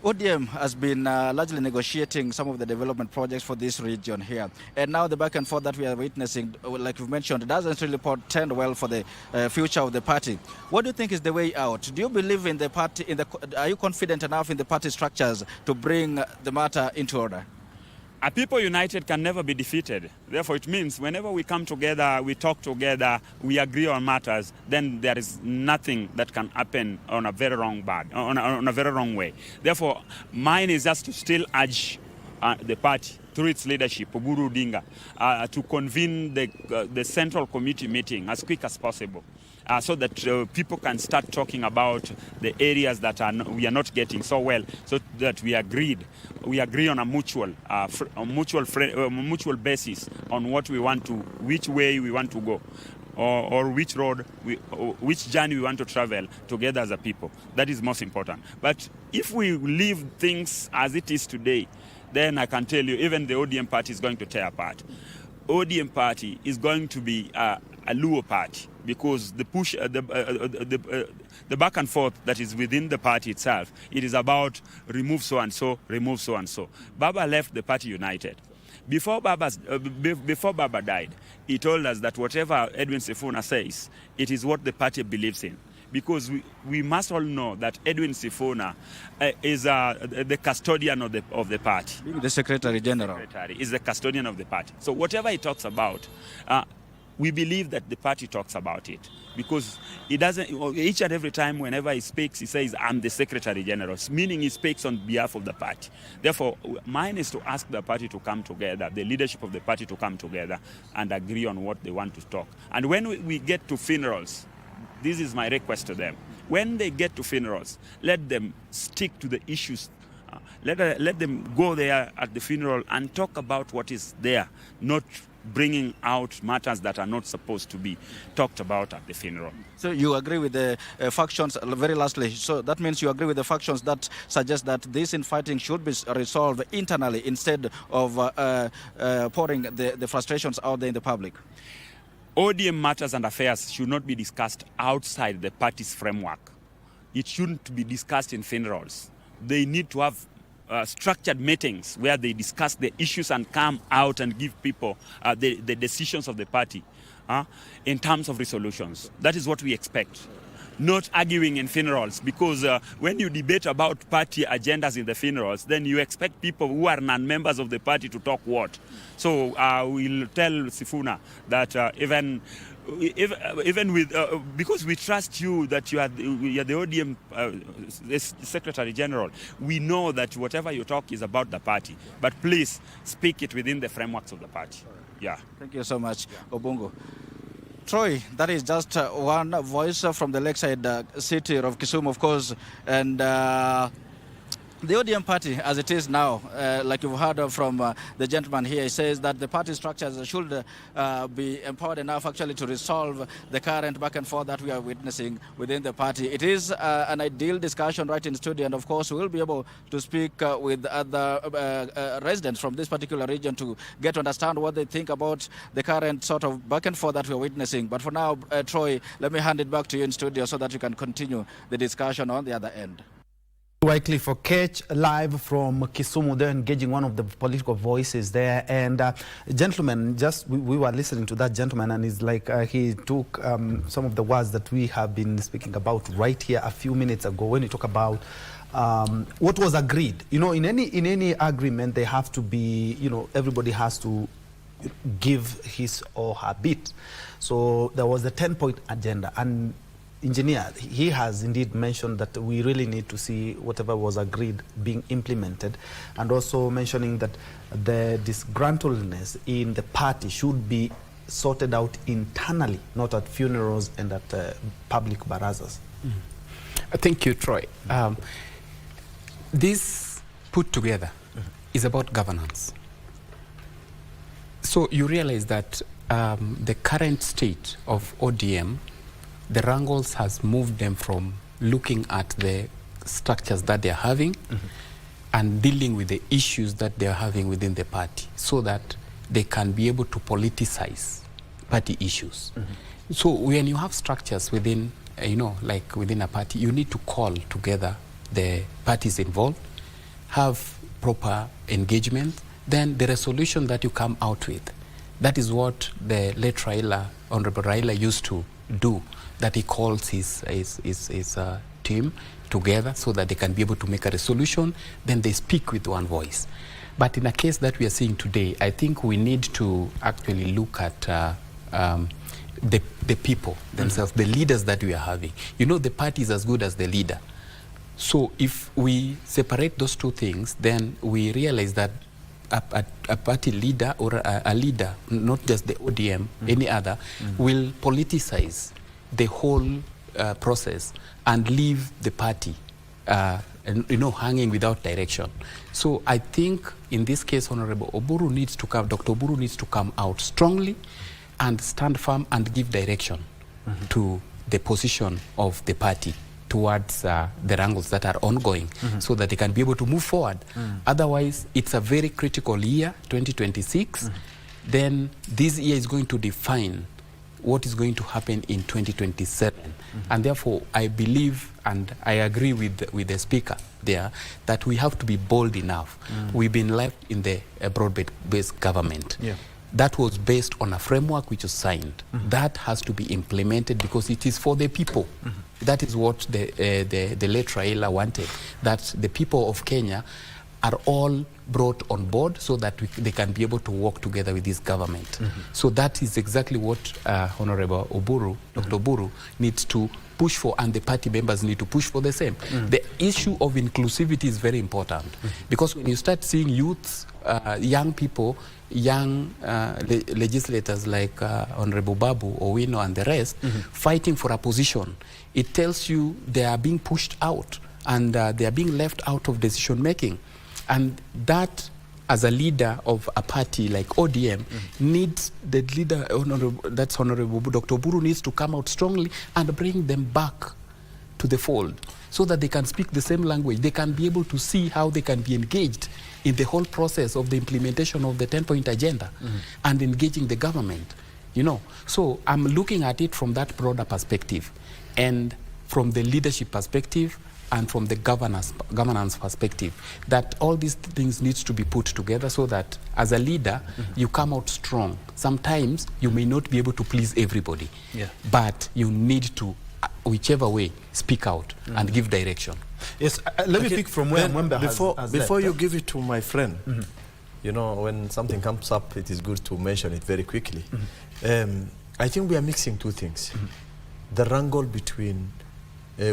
ODM has been largely negotiating some of the development projects for this region here. And now the back and forth that we are witnessing, like you've mentioned, doesn't really portend well for the future of the party. What do you think is the way out? Do you believe in the party, are you confident enough in the party structures to bring the matter into order? A people united can never be defeated. Therefore, it means whenever we come together, we talk together, we agree on matters, then there is nothing that can happen on a very wrong way. Therefore, mine is just to still urge the party through its leadership, Oburu Odinga, to convene the central committee meeting as quick as possible. So that people can start talking about the areas that we are not getting so well, so that we agree on a mutual basis on what we want to, which way we want to go, or which road, which journey we want to travel together as a people. That is most important. But if we leave things as it is today, then I can tell you, even the ODM party is going to tear apart. ODM party is going to be a Luo party, because the push, the back and forth that is within the party itself, it is about remove so and so, remove so and so. Baba left the party united. Before Baba died, he told us that whatever Edwin Sifuna says, it is what the party believes in. Because we must all know that Edwin Sifuna is the custodian of the party. The Secretary General. Is the custodian of the party. So whatever he talks about, we believe that the party talks about it. Because he doesn't, each and every time whenever he speaks, he says, I'm the Secretary General, meaning he speaks on behalf of the party. Therefore, mine is to ask the party to come together, the leadership of the party to come together and agree on what they want to talk. And when we get to funerals, this is my request to them. When they get to funerals, let them stick to the issues. Let them go there at the funeral and talk about what is there, not bringing out matters that are not supposed to be talked about at the funeral. So you agree with the factions, very lastly, so that means you agree with the factions that suggest that this infighting should be resolved internally instead of pouring the frustrations out there in the public? ODM matters and affairs should not be discussed outside the party's framework. It shouldn't be discussed in funerals. They need to have structured meetings where they discuss the issues and come out and give people the decisions of the party in terms of resolutions. That is what we expect. Not arguing in funerals, because when you debate about party agendas in the funerals, then you expect people who are non-members of the party to talk what? So we'll tell Sifuna that even with, because we trust you that you are the ODM Secretary General, we know that whatever you talk is about the party, but please speak it within the frameworks of the party. Yeah. Thank you so much, Obungo. Troy, that is just one voice from the lakeside city of Kisumu, of course, and the ODM party, as it is now, like you've heard from the gentleman here, he says that the party structures should be empowered enough actually to resolve the current back and forth that we are witnessing within the party. It is an ideal discussion right in studio, and of course we'll be able to speak with other residents from this particular region to get to understand what they think about the current sort of back and forth that we're witnessing. But for now, Troy, let me hand it back to you in studio so that you can continue the discussion on the other end. Wycliffe for Catch live from Kisumu. They're engaging one of the political voices there, and gentleman, just we were listening to that gentleman, and it's like he took some of the words that we have been speaking about right here a few minutes ago when we talk about what was agreed. You know, in any agreement, they have to be, you know, everybody has to give his or her bit. So there was the 10-point agenda, and Engineer, he has indeed mentioned that we really need to see whatever was agreed being implemented, and also mentioning that the disgruntledness in the party should be sorted out internally, not at funerals and at public barazas. Thank you, Troy. This put together is about governance. So you realize that the current state of ODM, the wrangles has moved them from looking at the structures that they're having and dealing with the issues that they're having within the party, so that they can be able to politicize party issues. So when you have structures within, you know, like within a party, you need to call together the parties involved, have proper engagement, then the resolution that you come out with, that is what the late Raila, Honorable Raila, used to do, that he calls his team together so that they can be able to make a resolution, then they speak with one voice. But in a case that we are seeing today, I think we need to actually look at the people themselves, the leaders that we are having. You know, the party is as good as the leader. So if we separate those two things, then we realize that a party leader or a leader, not just the ODM, any other, will politicize the whole process and leave the party and, you know, hanging without direction. So I think in this case, Honorable Oburu needs to come, Dr. Oburu needs to come out strongly and stand firm and give direction to the position of the party towards the wrangles that are ongoing, so that they can be able to move forward. Otherwise, it's a very critical year, 2026. Then this year is going to define what is going to happen in 2027. And therefore, I believe and I agree with the speaker there that we have to be bold enough. We've been left in the broad-based government. Yeah. That was based on a framework which was signed. That has to be implemented because it is for the people. That is what the late Raila wanted, that the people of Kenya are all brought on board so that they can be able to work together with this government. So that is exactly what Honorable Oburu, Dr. Oburu, needs to push for, and the party members need to push for the same. The issue of inclusivity is very important because when you start seeing youths, young people, young legislators like Honorable Babu, Owino and the rest fighting for a position, it tells you they are being pushed out and they are being left out of decision making. And that, as a leader of a party like ODM, needs the leader, that's Honorable Dr. Oburu, needs to come out strongly and bring them back to the fold so that they can speak the same language. They can be able to see how they can be engaged in the whole process of the implementation of the 10-point agenda and engaging the government, you know. So I'm looking at it from that broader perspective and from the leadership perspective and from the governance perspective, that all these things needs to be put together so that as a leader, you come out strong. Sometimes you may not be able to please everybody, but you need to, whichever way, speak out and give direction. Yes, let me pick from where MWAMBA has Before left. you give it to my friend, you know, when something comes up, it is good to mention it very quickly. I think we are mixing two things. The wrangle between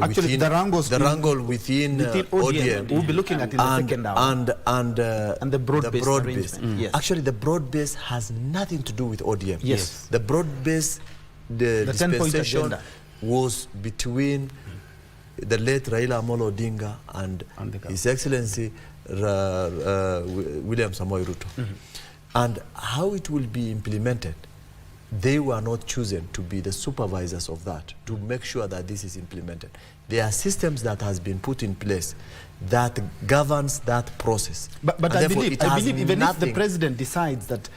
actually, the wrangle within ODM, we'll be looking at in the second hour. And the broad-based Yes. Actually, the broad-based has nothing to do with ODM. Yes. The broad-based, the 10-point dispensation agenda was between the late Raila Amolo Odinga and His Excellency William Samoei Ruto. And how it will be implemented, they were not chosen to be the supervisors of that, to make sure that this is implemented. There are systems that has been put in place that governs that process. But I believe even if the president decides that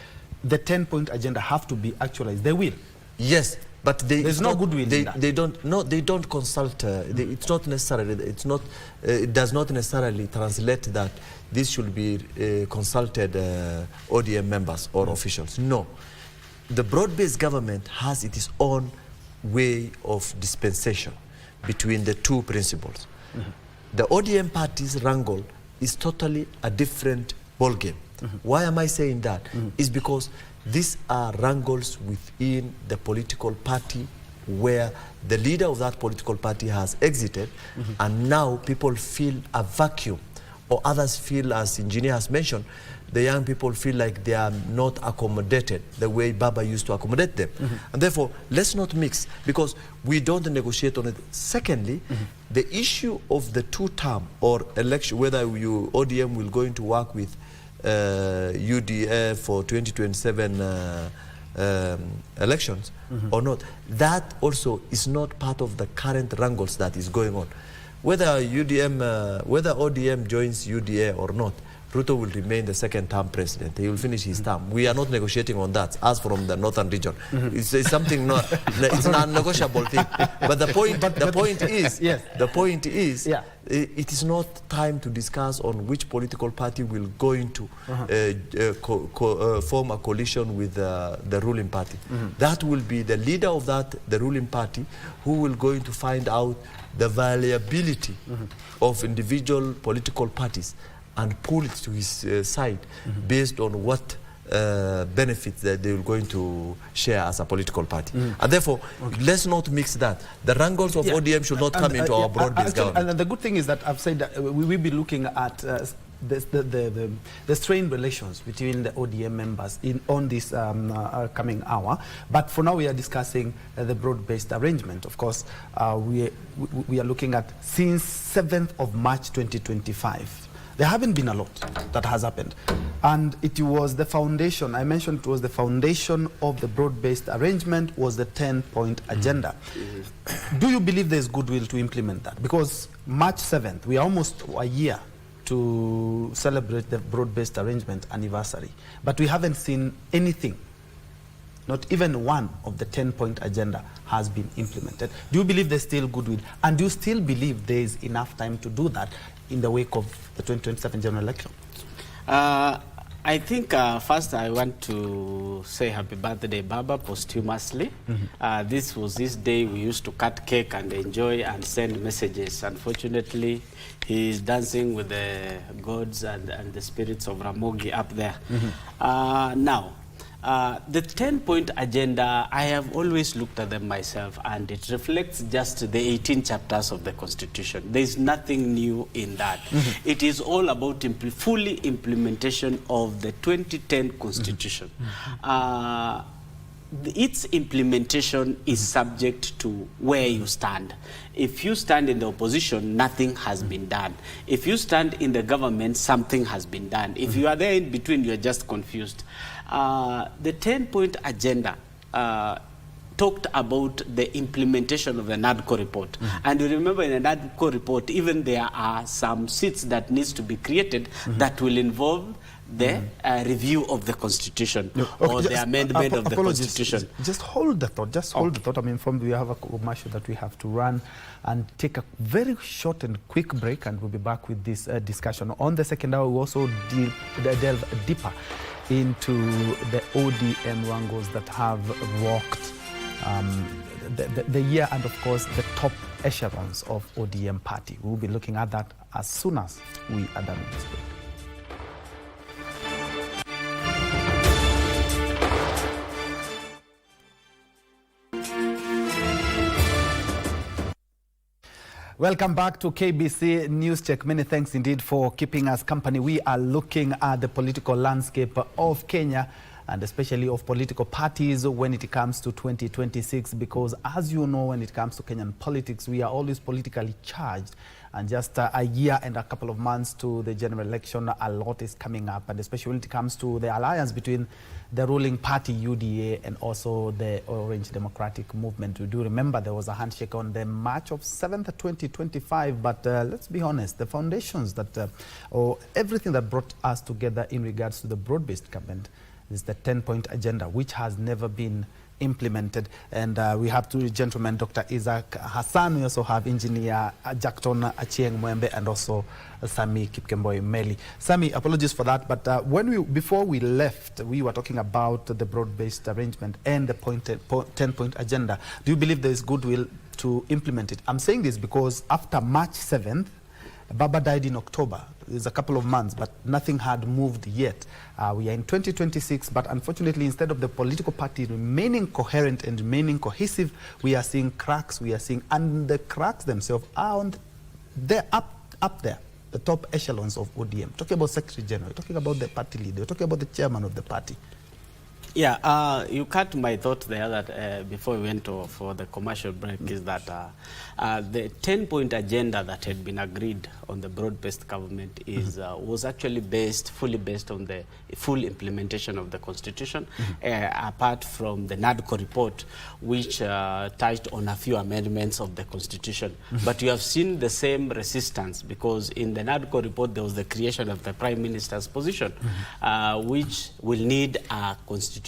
the 10-point agenda have to be actualized, they will. Yes, but there's no goodwill in that. They don't consult. It's not necessarily. It's not. It does not necessarily translate that this should be consulted ODM members or officials. No. The broad-based government has its own way of dispensation between the two principles. The ODM party's wrangle is totally a different ballgame. Why am I saying that? It's because these are wrangles within the political party where the leader of that political party has exited and now people feel a vacuum, or others feel, as engineer has mentioned, the young people feel like they are not accommodated the way Baba used to accommodate them. And therefore, let's not mix, because we don't negotiate on it. Secondly, the issue of the two-term or election, whether ODM will going to work with UDA for 2027 elections or not, that also is not part of the current wrangles that is going on. Whether ODM joins UDA or not, Ruto will remain the second-term president. He will finish his term. We are not negotiating on that, as from the northern region. It's something not. It's an unnegotiable thing. But the point is, it is not time to discuss on which political party will go into form a coalition with the ruling party. That will be the leader of the ruling party, who will going to find out the viability of individual political parties and pull it to his side based on what benefits that they are going to share as a political party. And therefore, let's not mix that. The wrangles of ODM should not come into our broad-based government. And the good thing is that I've said that we will be looking at the strained relations between the ODM members on this coming hour. But for now, we are discussing the broad-based arrangement. Of course, we are looking at since 7th of March 2025. There haven't been a lot that has happened. And it was the foundation, I mentioned it was the foundation of the broad-based arrangement was the 10-point agenda. Do you believe there's goodwill to implement that? Because March 7th, we are almost a year to celebrate the broad-based arrangement anniversary. But we haven't seen anything not even one of the 10-point agenda has been implemented. Do you believe there's still goodwill? And do you still believe there is enough time to do that in the wake of the 2027 general election? I think first I want to say happy birthday, Baba, posthumously. This was this day we used to cut cake and enjoy and send messages. Unfortunately, he's dancing with the gods and the spirits of Ramogi up there. Now, the 10-point agenda, I have always looked at them myself, and it reflects just the 18 chapters of the Constitution. There is nothing new in that. It is all about fully implementation of the 2010 Constitution. Its implementation is subject to where you stand. If you stand in the opposition, nothing has been done. If you stand in the government, something has been done. If you are there in between, you are just confused. The 10-point agenda talked about the implementation of the NADCO report. And you remember in the NADCO report, even there are some seats that needs to be created that will involve the review of the Constitution or the amendment of the Constitution. Just hold the thought, just hold the thought. I mean, we have a commercial that we have to run and take a very short and quick break, and we'll be back with this discussion. On the second hour, we also delve deeper into the ODM wrangles that have rocked the year, and of course the top echelons of ODM party. We'll be looking at that as soon as we are done with this break. Welcome back to KBC Newscheck. Many thanks indeed for keeping us company. We are looking at the political landscape of Kenya, and especially of political parties when it comes to 2026, because as you know, when it comes to Kenyan politics, we are always politically charged. And just a year and a couple of months to the general election, a lot is coming up, and especially when it comes to the alliance between the ruling party UDA and also the Orange Democratic Movement. We do remember there was a handshake on the March of 7th, 2025, but let's be honest, the foundations that, or everything that brought us together in regards to the broad-based government is the 10-point agenda, which has never been implemented. And we have two gentlemen, Dr. ISSACK Hassan. We also have engineer JACKTON, ACHIENG, MWAMBA, and also SAMMY, MELLY. SAMMY, apologies for that, but before we left, we were talking about the broad-based arrangement and the 10-point agenda. Do you believe there is goodwill to implement it? I'm saying this because after March 7th, Baba died in October. It's a couple of months, but nothing had moved yet. We are in 2026, but unfortunately, instead of the political party remaining coherent and remaining cohesive, we are seeing cracks. We are seeing, and the cracks themselves are they're up there, the top echelons of ODM. Talking about Secretary General, talking about the party leader, talking about the chairman of the party. Yeah, you cut my thought there that before we went for the commercial break is that the 10-point agenda that had been agreed on the broad-based government is was actually fully based on the full implementation of the Constitution, apart from the NADCO report, which touched on a few amendments of the Constitution. But you have seen the same resistance, because in the NADCO report there was the creation of the Prime Minister's position, which will need a constitutional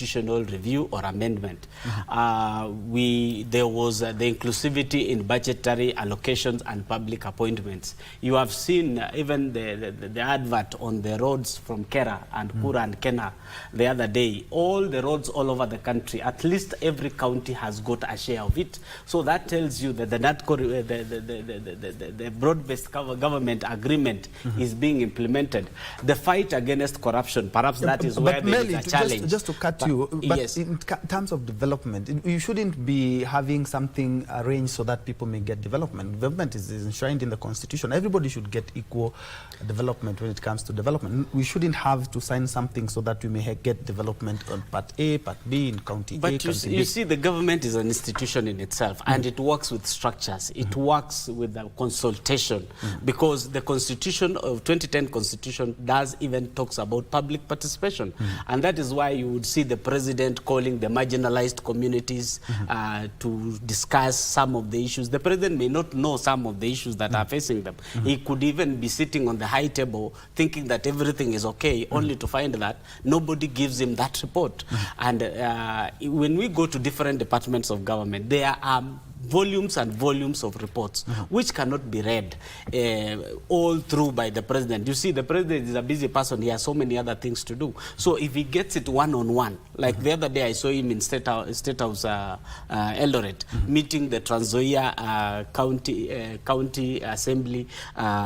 review or amendment. There was the inclusivity in budgetary allocations and public appointments. You have seen even the advert on the roads from Kera and Kura and Kena the other day. All the roads all over the country, at least every county has got a share of it. So that tells you that the NADCO, the broad-based government agreement is being implemented. The fight against corruption, perhaps that is where there is a challenge. Just to cut you, but yes, in terms of development, you shouldn't be having something arranged so that people may get development. Development is enshrined in the Constitution. Everybody should get equal development when it comes to development. We shouldn't have to sign something so that we may get development on Part A, Part B, in County A, County B. You see, the government is an institution in itself, and it works with structures. It works with the consultation, because the Constitution of 2010 Constitution does even talks about public participation, and that is why you would see the president calling the marginalized communities to discuss some of the issues. The president may not know some of the issues that are facing them. He could even be sitting on the high table thinking that everything is okay, only to find that nobody gives him that report. And when we go to different departments of government, there are volumes and volumes of reports which cannot be read all through by the president. You see, the president is a busy person. He has so many other things to do. So if he gets it one-on-one, like the other day I saw him in State House Eldoret, meeting the Trans Nzoia County Assembly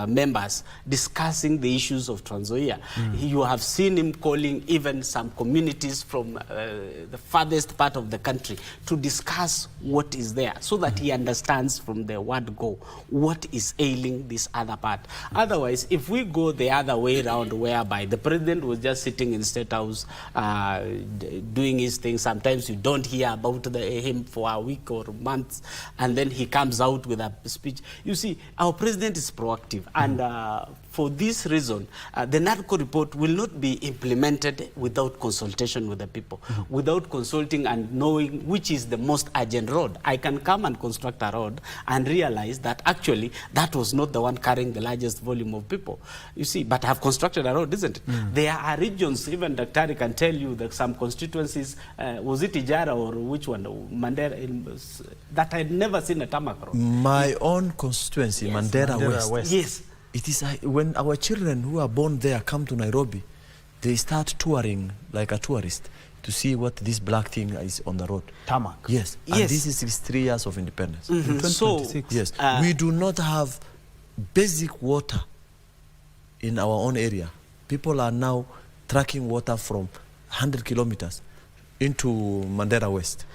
members, discussing the issues of Trans Nzoia. You have seen him calling even some communities from the farthest part of the country to discuss what is there, so that he understands from the word go what is ailing this other part. Otherwise, if we go the other way around, whereby the president was just sitting in State House doing his thing, sometimes you don't hear about him for a week or months, and then he comes out with a speech. You see, our president is proactive, and for this reason, the NARCO report will not be implemented without consultation with the people, without consulting and knowing which is the most urgent road. I can come and construct a road and realize that actually that was not the one carrying the largest volume of people. You see, but I have constructed a road, isn't it? There are regions, even Daktari can tell you that some constituencies, was it Ijara or which one, Mandera, that I had never seen a tarmac road. My own constituency, Yes. Mandera West. Yes. It is when our children who are born there come to Nairobi, they start touring like a tourist to see what this black thing is on the road. Tarmac. Yes. And Yes. this is 3 years of independence. In So, 2026. Yes. We do not have basic water in our own area. People are now tracking water from 100 kilometers into Mandera West.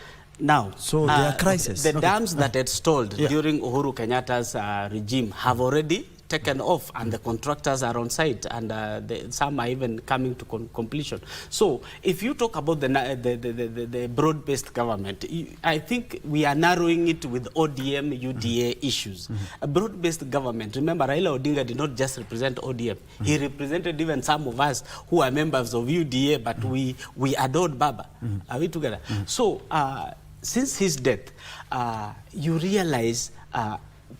Now, So there are crises. The dams that had stalled during Uhuru Kenyatta's regime have already taken off, and the contractors are on site, and some are even coming to completion. So if you talk about the broad-based government, I think we are narrowing it with ODM, UDA issues. A broad-based government, remember Raila Odinga did not just represent ODM. He represented even some of us who are members of UDA, but we adored Baba. Are we together? So since his death, you realize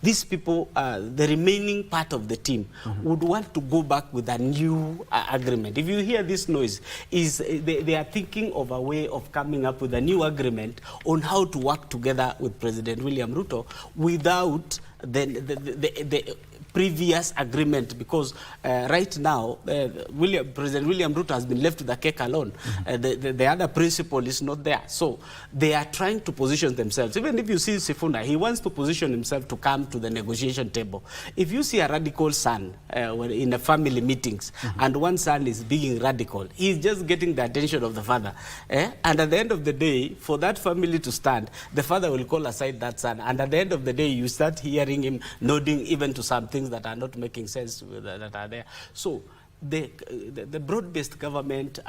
these people, the remaining part of the team, would want to go back with a new agreement. If you hear this noise, they are thinking of a way of coming up with a new agreement on how to work together with President William Ruto without the previous agreement, because right now President William Ruto has been left with the cake alone. The other principle is not there. So they are trying to position themselves. Even if you see Sifuna, he wants to position himself to come to the negotiation table. If you see a radical son in a family meetings, and one son is being radical, he's just getting the attention of the father. And at the end of the day, for that family to stand, the father will call aside that son. And at the end of the day, you start hearing him nodding even to some things that are not making sense that are there. So the broad-based government,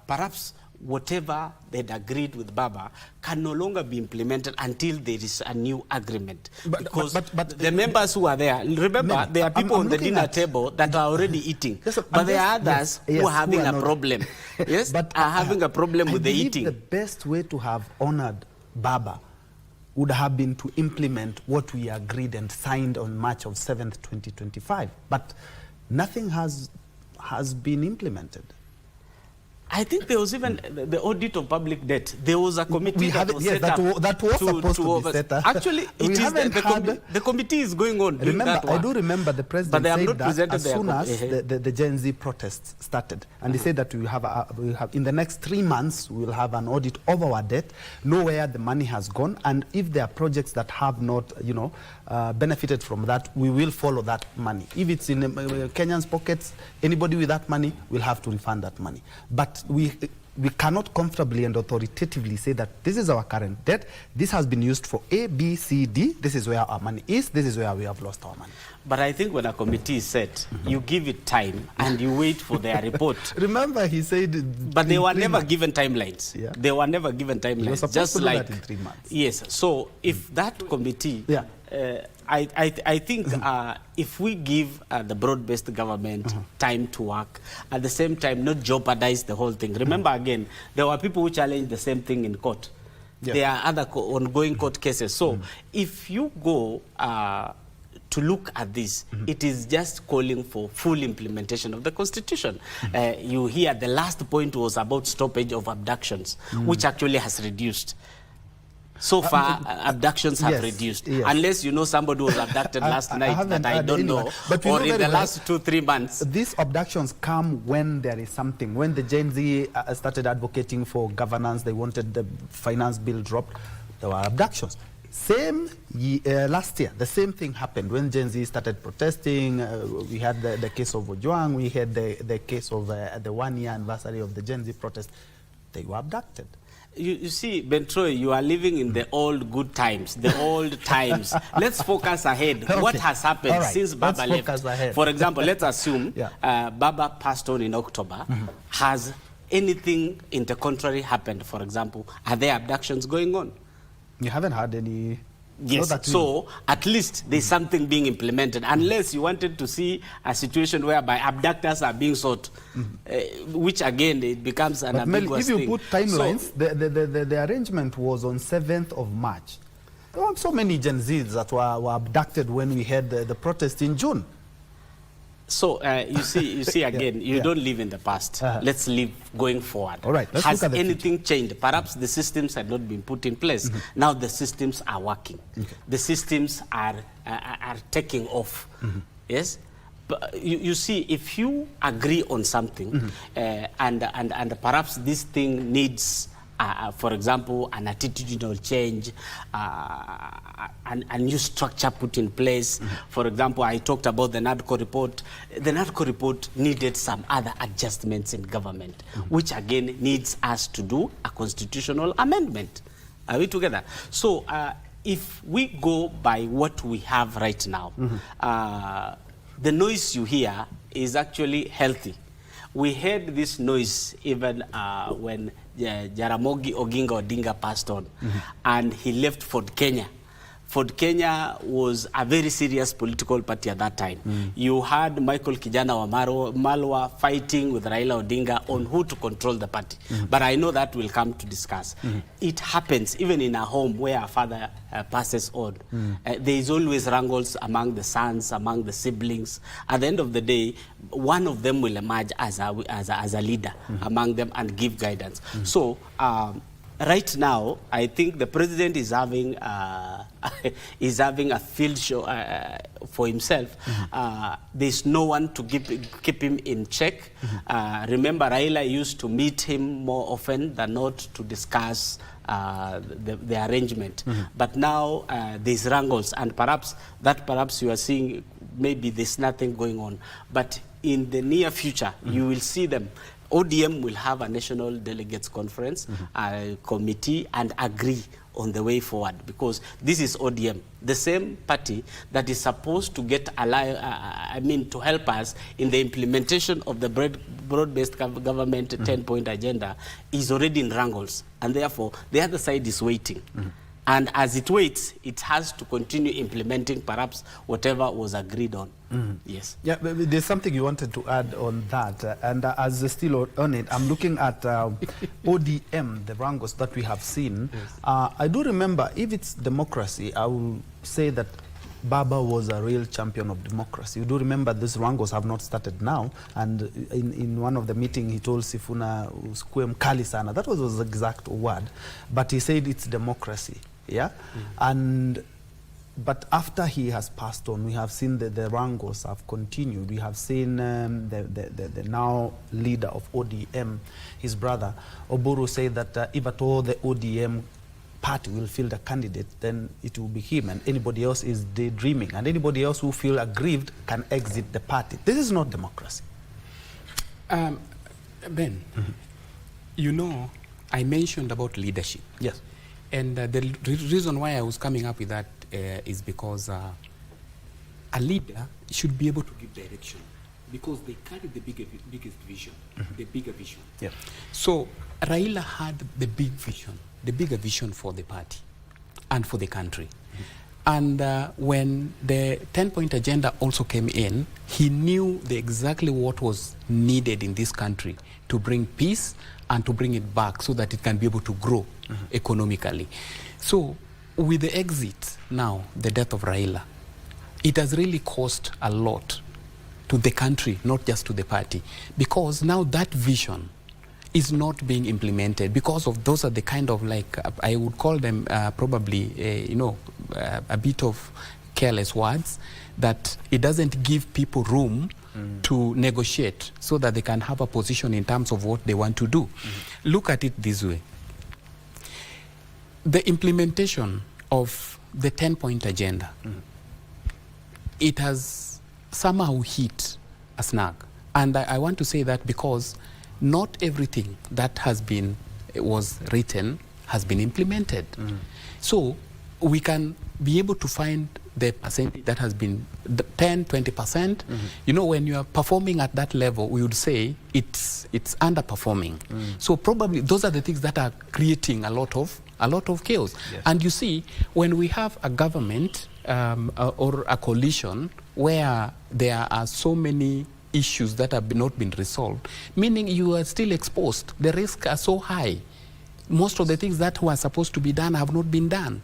perhaps whatever they'd agreed with Baba can no longer be implemented until there is a new agreement. Because the members who are there, remember, there are people on the dinner table that are already eating. Yes, but there are others who are having a problem. Yes, but are having a problem with the eating. The best way to have honored Baba would have been to implement what we agreed and signed on March of 7th, 2025. But nothing has been implemented. I think there was even the audit of public debt. There was a committee that was set up. That was supposed to be set up. Actually, the committee is going on doing that work. I do remember the president said that as soon as the Gen Z protests started, and he said that we have in the next 3 months we will have an audit of our debt, know where the money has gone, and if there are projects that have not, benefited from that, we will follow that money. If it's in Kenyans' pockets, anybody with that money will have to refund that money. But we cannot comfortably and authoritatively say that this is our current debt, this has been used for A, B, C, D, this is where our money is, this is where we have lost our money. But I think when a committee is set, you give it time and you wait for their report. Remember, he said... But they were never given timelines. They were never given timelines. Just like... in 3 months. Yes. So if that committee I think if we give the broad-based government time to work, at the same time not jeopardize the whole thing. Remember again, there were people who challenged the same thing in court. Yeah. There are other ongoing court cases. So if you go to look at this, it is just calling for full implementation of the Constitution. You hear the last point was about stoppage of abductions, which actually has reduced. So far, abductions have reduced. Yes. Unless you know somebody was abducted last night that I don't know, but or in the last 2-3 months. These abductions come when there is something. When the Gen Z started advocating for governance, they wanted the finance bill dropped, there were abductions. Same last year, the same thing happened when Gen Z started protesting. We had the case of Ojwang, we had the case of the 1-year anniversary of the Gen Z protest. They were abducted. You see, Bentroy, you are living in the old good times, the old times. Let's focus ahead. Okay. What has happened since Baba left? For example, let's assume Baba passed on in October. Has anything in the contrary happened, for example? Are there abductions going on? You haven't had any... Yes, so at least there's something being implemented, unless you wanted to see a situation whereby abductors are being sought, which again, it becomes an ambiguous thing. If you put timelines, so, the arrangement was on 7th of March. There were so many Gen Zs that were abducted when we had the protest in June. So you see again, you don't live in the past. Let's live going forward. All right. Has anything changed? Perhaps the systems had not been put in place. Now the systems are working. The systems are taking off. Yes. But you see, if you agree on something, and perhaps this thing needs, for example, an attitudinal change, a new structure put in place. For example, I talked about the NADCO report. The NADCO report needed some other adjustments in government, which again needs us to do a constitutional amendment. Are we together? So if we go by what we have right now, the noise you hear is actually healthy. We heard this noise even when Jaramogi Oginga Odinga passed on, and he left Ford Kenya. Ford Kenya was a very serious political party at that time. You had Michael Kijana wa Malwa fighting with Raila Odinga on who to control the party. But I know that will come to discuss. It happens even in a home where a father passes on. There is always wrangles among the sons, among the siblings. At the end of the day, one of them will emerge as a leader among them and give guidance. So right now, I think the president is having a field show for himself. There's no one to keep him in check. Remember, Raila used to meet him more often than not to discuss the arrangement. But now there's wrangles, and perhaps you are seeing maybe there's nothing going on. But in the near future, you will see them. ODM will have a national delegates conference, a committee, and agree on the way forward, because this is ODM, the same party that is supposed to get to help us in the implementation of the broad-based government 10-point agenda, is already in wrangles, and therefore the other side is waiting. And as it waits, it has to continue implementing perhaps whatever was agreed on. Yes. Yeah, but there's something you wanted to add on that. And as still on it, I'm looking at ODM, the wrangles that we have seen. Yes. I do remember, if it's democracy, I will say that Baba was a real champion of democracy. You do remember these wrangles have not started now. And in one of the meetings, he told Sifuna, "Usikue mkali sana." That was his exact word. But he said it's democracy. Yeah, but after he has passed on, we have seen that the wrangles have continued. We have seen the now leader of ODM, his brother Oburu, say that if at all the ODM party will field a candidate, then it will be him, and anybody else is daydreaming, and anybody else who feel aggrieved can exit the party. This is not democracy. Ben, you know, I mentioned about leadership. Yes. And the reason why I was coming up with that is because a leader should be able to give direction, because they carry the biggest vision, the bigger vision. Yeah. So Raila had the bigger vision for the party and for the country. And when the 10-point agenda also came in, he knew exactly what was needed in this country to bring peace and to bring it back so that it can be able to grow economically. So with the exit now, the death of Raila, it has really cost a lot to the country, not just to the party, because now that vision is not being implemented because of those are the kind of I would call them probably a bit of careless words, that it doesn't give people room to negotiate so that they can have a position in terms of what they want to do. Look at it this way. The implementation of the 10-point agenda, it has somehow hit a snag. And I want to say that because not everything that was written has been implemented. So we can be able to find the percentage that has been 10, 20%. You know, when you are performing at that level, we would say it's underperforming. So probably those are the things that are creating a lot of chaos. Yes. And you see, when we have a government or a coalition where there are so many issues that have not been resolved, meaning you are still exposed. The risks are so high. Most of the things that were supposed to be done have not been done.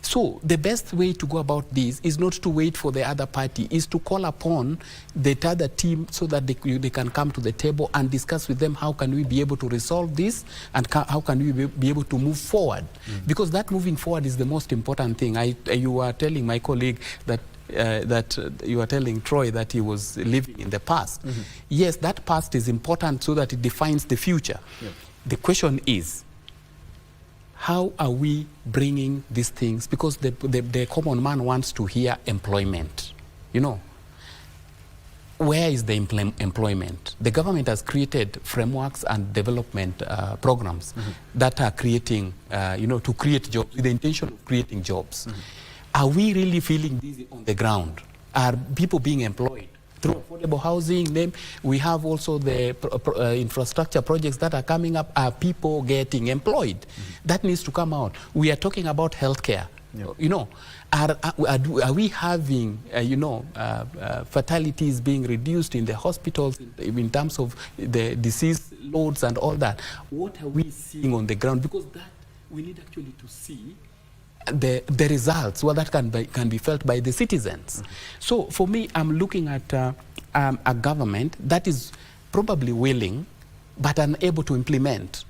So the best way to go about this is not to wait for the other party, is to call upon the other team so that they can come to the table and discuss with them how can we be able to resolve this and how can we be able to move forward. Because that moving forward is the most important thing. You were telling my colleague that you were telling Troy that he was living in the past. Yes, that past is important so that it defines the future. The question is, how are we bringing these things? Because the common man wants to hear employment. You know, where is the employment? The government has created frameworks and development programs that are creating, to create jobs, with the intention of creating jobs. Are we really feeling this on the ground? Are people being employed through affordable housing? We have also the infrastructure projects that are coming up. Are people getting employed? That needs to come out. We are talking about healthcare. You know, are we having, fatalities being reduced in the hospitals in terms of the disease loads and all that? What are we seeing on the ground? Because that we need actually to see the results, well, that can be felt by the citizens. So for me, I'm looking at a government that is probably willing but unable to implement.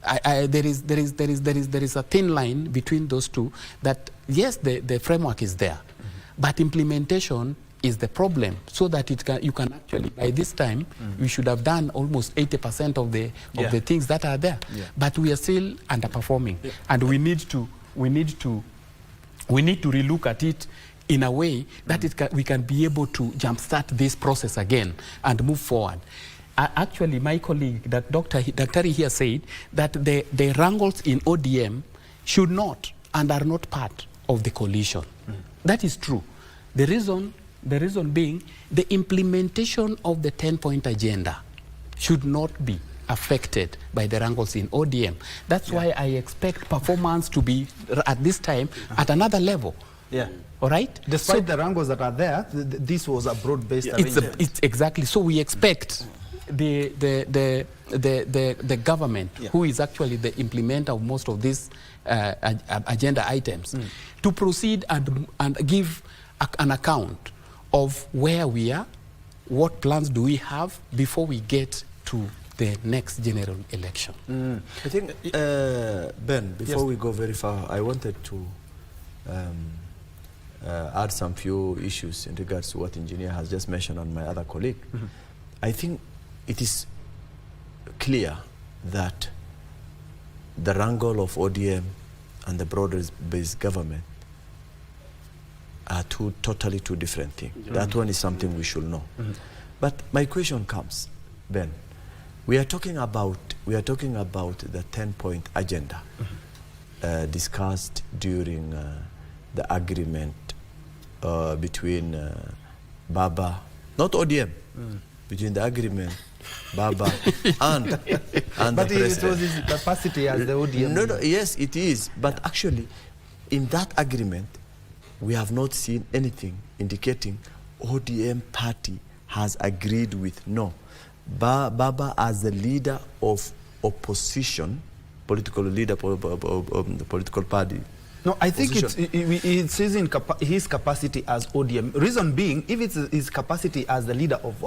There is a thin line between those two, that yes, the framework is there, but implementation is the problem, so that you can actually, by this time, we should have done almost 80% of the things that are there. But we are still underperforming, and we need to relook at it in a way that we can be able to jumpstart this process again and move forward. Actually, my colleague, Dr. here said that the wrangles in ODM should not and are not part of the coalition. That is true. The reason being, the implementation of the 10-point agenda should not be affected by the wrangles in ODM. That's why I expect performance to be, at this time, at another level. All right? Despite the wrangles that are there, this was a broad-based arrangement. It's exactly. So we expect the government, who is actually the implementer of most of these agenda items, to proceed and give an account of where we are, what plans do we have before we get to the next general election. I think, Ben, before we go very far, I wanted to add some few issues in regards to what engineer has just mentioned on my other colleague. I think it is clear that the wrangle of ODM and the broader-based government are totally two different things. That one is something we should know. But my question comes, Ben, we are talking about the 10-point agenda discussed during the agreement between Baba, not ODM, between the agreement Baba and but the president. It was his capacity as the ODM. No, yes, it is. But actually, in that agreement, we have not seen anything indicating ODM party has agreed with no. Baba as the leader of opposition, political leader of the political party. No, I think it says in his capacity as ODM. Reason being, if it's his capacity as the leader of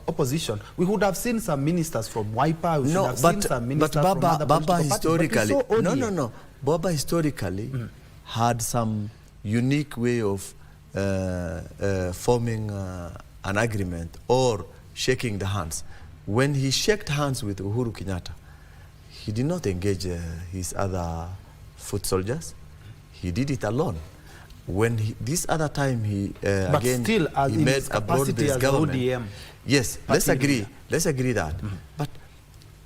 opposition, we would have seen some ministers from Wiper. We should have seen some ministers from other Baba historically, no. Baba historically had some unique way of forming an agreement or shaking the hands. When he shook hands with Uhuru Kenyatta, he did not engage his other foot soldiers. He did it alone. When this other time he again still, he made a broad-based government. ODM. Yes, let's agree. Let's agree that. But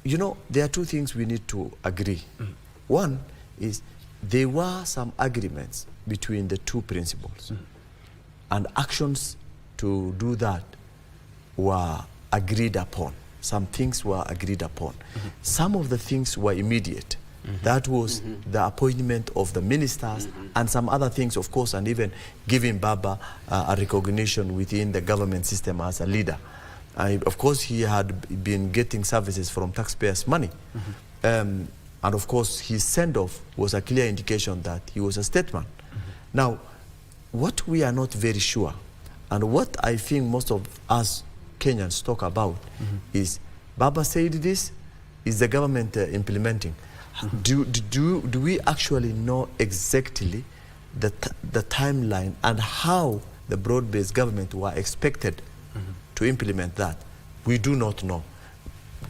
you know, there are two things we need to agree. One is there were some agreements between the two principles, and actions to do that were agreed upon. Some things were agreed upon. Some of the things were immediate. That was the appointment of the ministers and some other things, of course, and even giving Baba a recognition within the government system as a leader. Of course, he had been getting services from taxpayers' money. And of course, his send-off was a clear indication that he was a statesman. Now, what we are not very sure, and what I think most of us Kenyans talk about is, Baba said this, is the government implementing? Do we actually know exactly the timeline and how the broad-based government were expected to implement that? We do not know.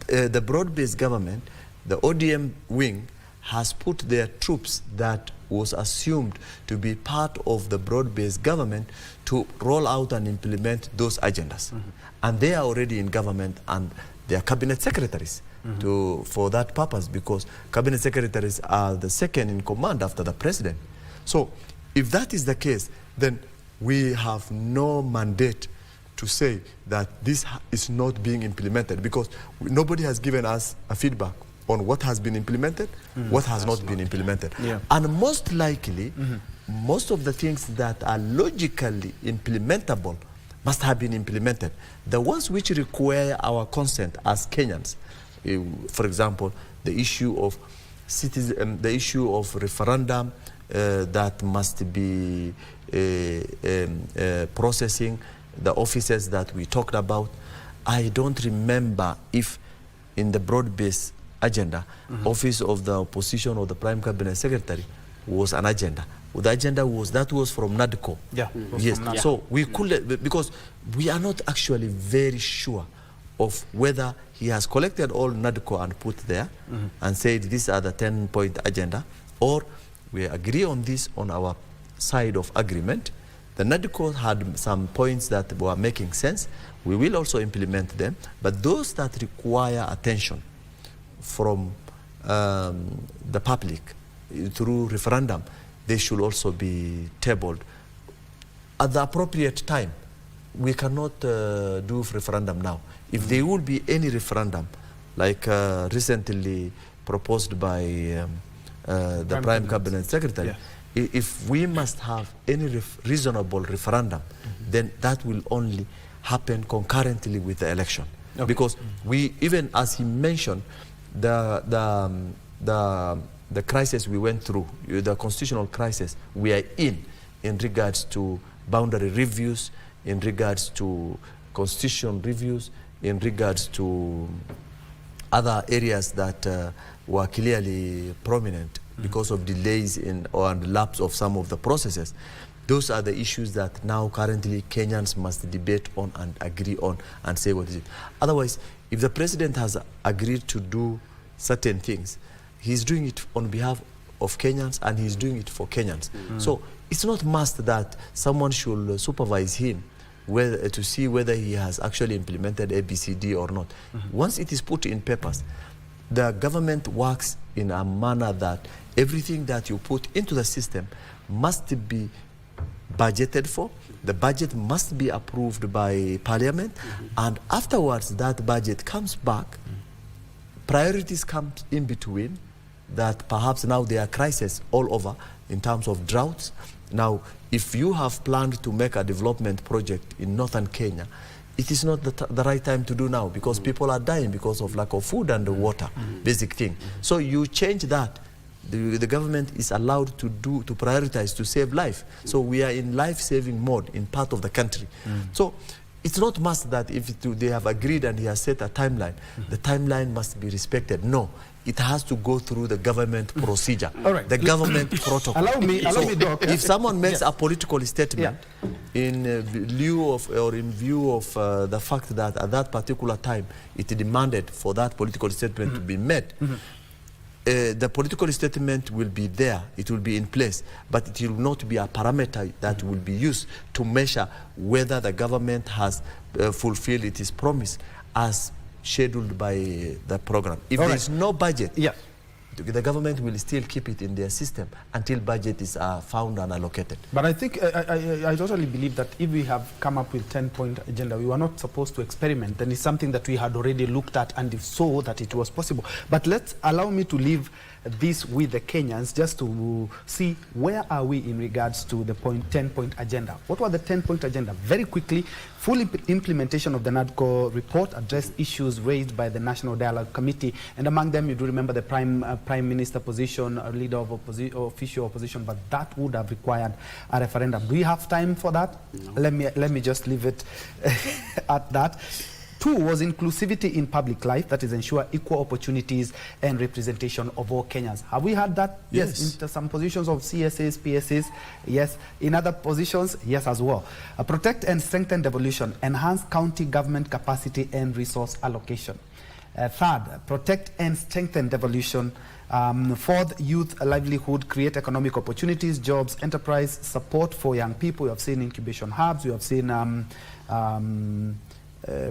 The broad-based government, the ODM wing, has put their troops that was assumed to be part of the broad-based government to roll out and implement those agendas. And they are already in government, and they are cabinet secretaries for that purpose, because cabinet secretaries are the second in command after the president. So if that is the case, then we have no mandate to say that this is not being implemented, because nobody has given us a feedback on what has been implemented, what has not been implemented. And most likely, most of the things that are logically implementable must have been implemented. The ones which require our consent as Kenyans, for example, the issue of the issue of referendum that must be processing the offices that we talked about. I don't remember if in the broad-based agenda, office of the opposition or the prime cabinet secretary was an agenda. The agenda was, that was from NADCO. Yes, so we could, because we are not actually very sure of whether he has collected all NADCO and put there and said these are the 10-point agenda, or we agree on this on our side of agreement. The NADCO had some points that were making sense. We will also implement them, but those that require attention from the public through referendum, they should also be tabled at the appropriate time. We cannot do referendum now. If there will be any referendum, like recently proposed by the Prime Cabinet Secretary, if we must have any reasonable referendum, then that will only happen concurrently with the election. Because we, even as he mentioned, the crisis we went through, the constitutional crisis we are in regards to boundary reviews, in regards to constitution reviews, in regards to other areas that were clearly prominent because of delays or lapse of some of the processes. Those are the issues that now currently Kenyans must debate on and agree on and say what is it. Otherwise, if the president has agreed to do certain things, he's doing it on behalf of Kenyans and he's doing it for Kenyans. So it's not must that someone should supervise him to see whether he has actually implemented ABCD or not. Once it is put in papers, the government works in a manner that everything that you put into the system must be budgeted for. The budget must be approved by Parliament, and afterwards that budget comes back, priorities come in between, that perhaps now there are crises all over in terms of droughts. Now, if you have planned to make a development project in northern Kenya, it is not the right time to do now, because people are dying because of lack of food and water, basic thing. So you change that. The government is allowed to prioritize to save life. So we are in life-saving mode in part of the country. So it's not must that if they have agreed and he has set a timeline, the timeline must be respected. No, it has to go through the government procedure, the government protocol. Allow me, Doc. If someone makes a political statement in lieu of or in view of the fact that at that particular time it demanded for that political statement to be met, the political statement will be there, it will be in place, but it will not be a parameter that will be used to measure whether the government has fulfilled its promise as scheduled by the program. If there is no budget, the government will still keep it in their system until budget is found and allocated. But I think, I totally believe that if we have come up with 10-point agenda, we were not supposed to experiment, and it's something that we had already looked at and saw that it was possible. But allow me to leave this with the Kenyans just to see where are we in regards to the 10-point agenda. What was the 10-point agenda? Very quickly, full implementation of the NADCO report, address issues raised by the National Dialogue Committee, and among them you do remember the Prime Minister position, a leader of official opposition, but that would have required a referendum. Do we have time for that? No. Let me just leave it at that. 2 was inclusivity in public life, that is ensure equal opportunities and representation of all Kenyans. Have we had that? Yes. In some positions of CSAs, PSAs, yes. In other positions, yes as well. Protect and strengthen devolution, enhance county government capacity and resource allocation. 3rd, protect and strengthen devolution. 4th, youth livelihood, create economic opportunities, jobs, enterprise, support for young people. We have seen incubation hubs, we have seen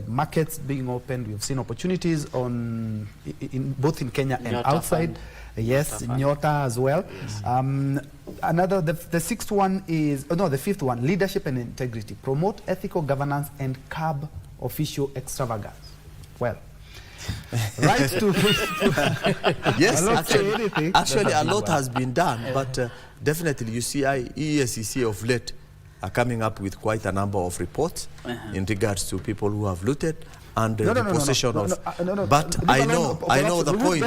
markets being opened, we have seen opportunities both in Kenya and outside. Yes, Nyota as well. Yes. The 6th one is, the 5th one, leadership and integrity. Promote ethical governance and curb official extravagance. Well, right to yes, actually a lot has been done, but definitely you see EACC of late are coming up with quite a number of reports in regards to people who have looted and the possession of. But I know the point.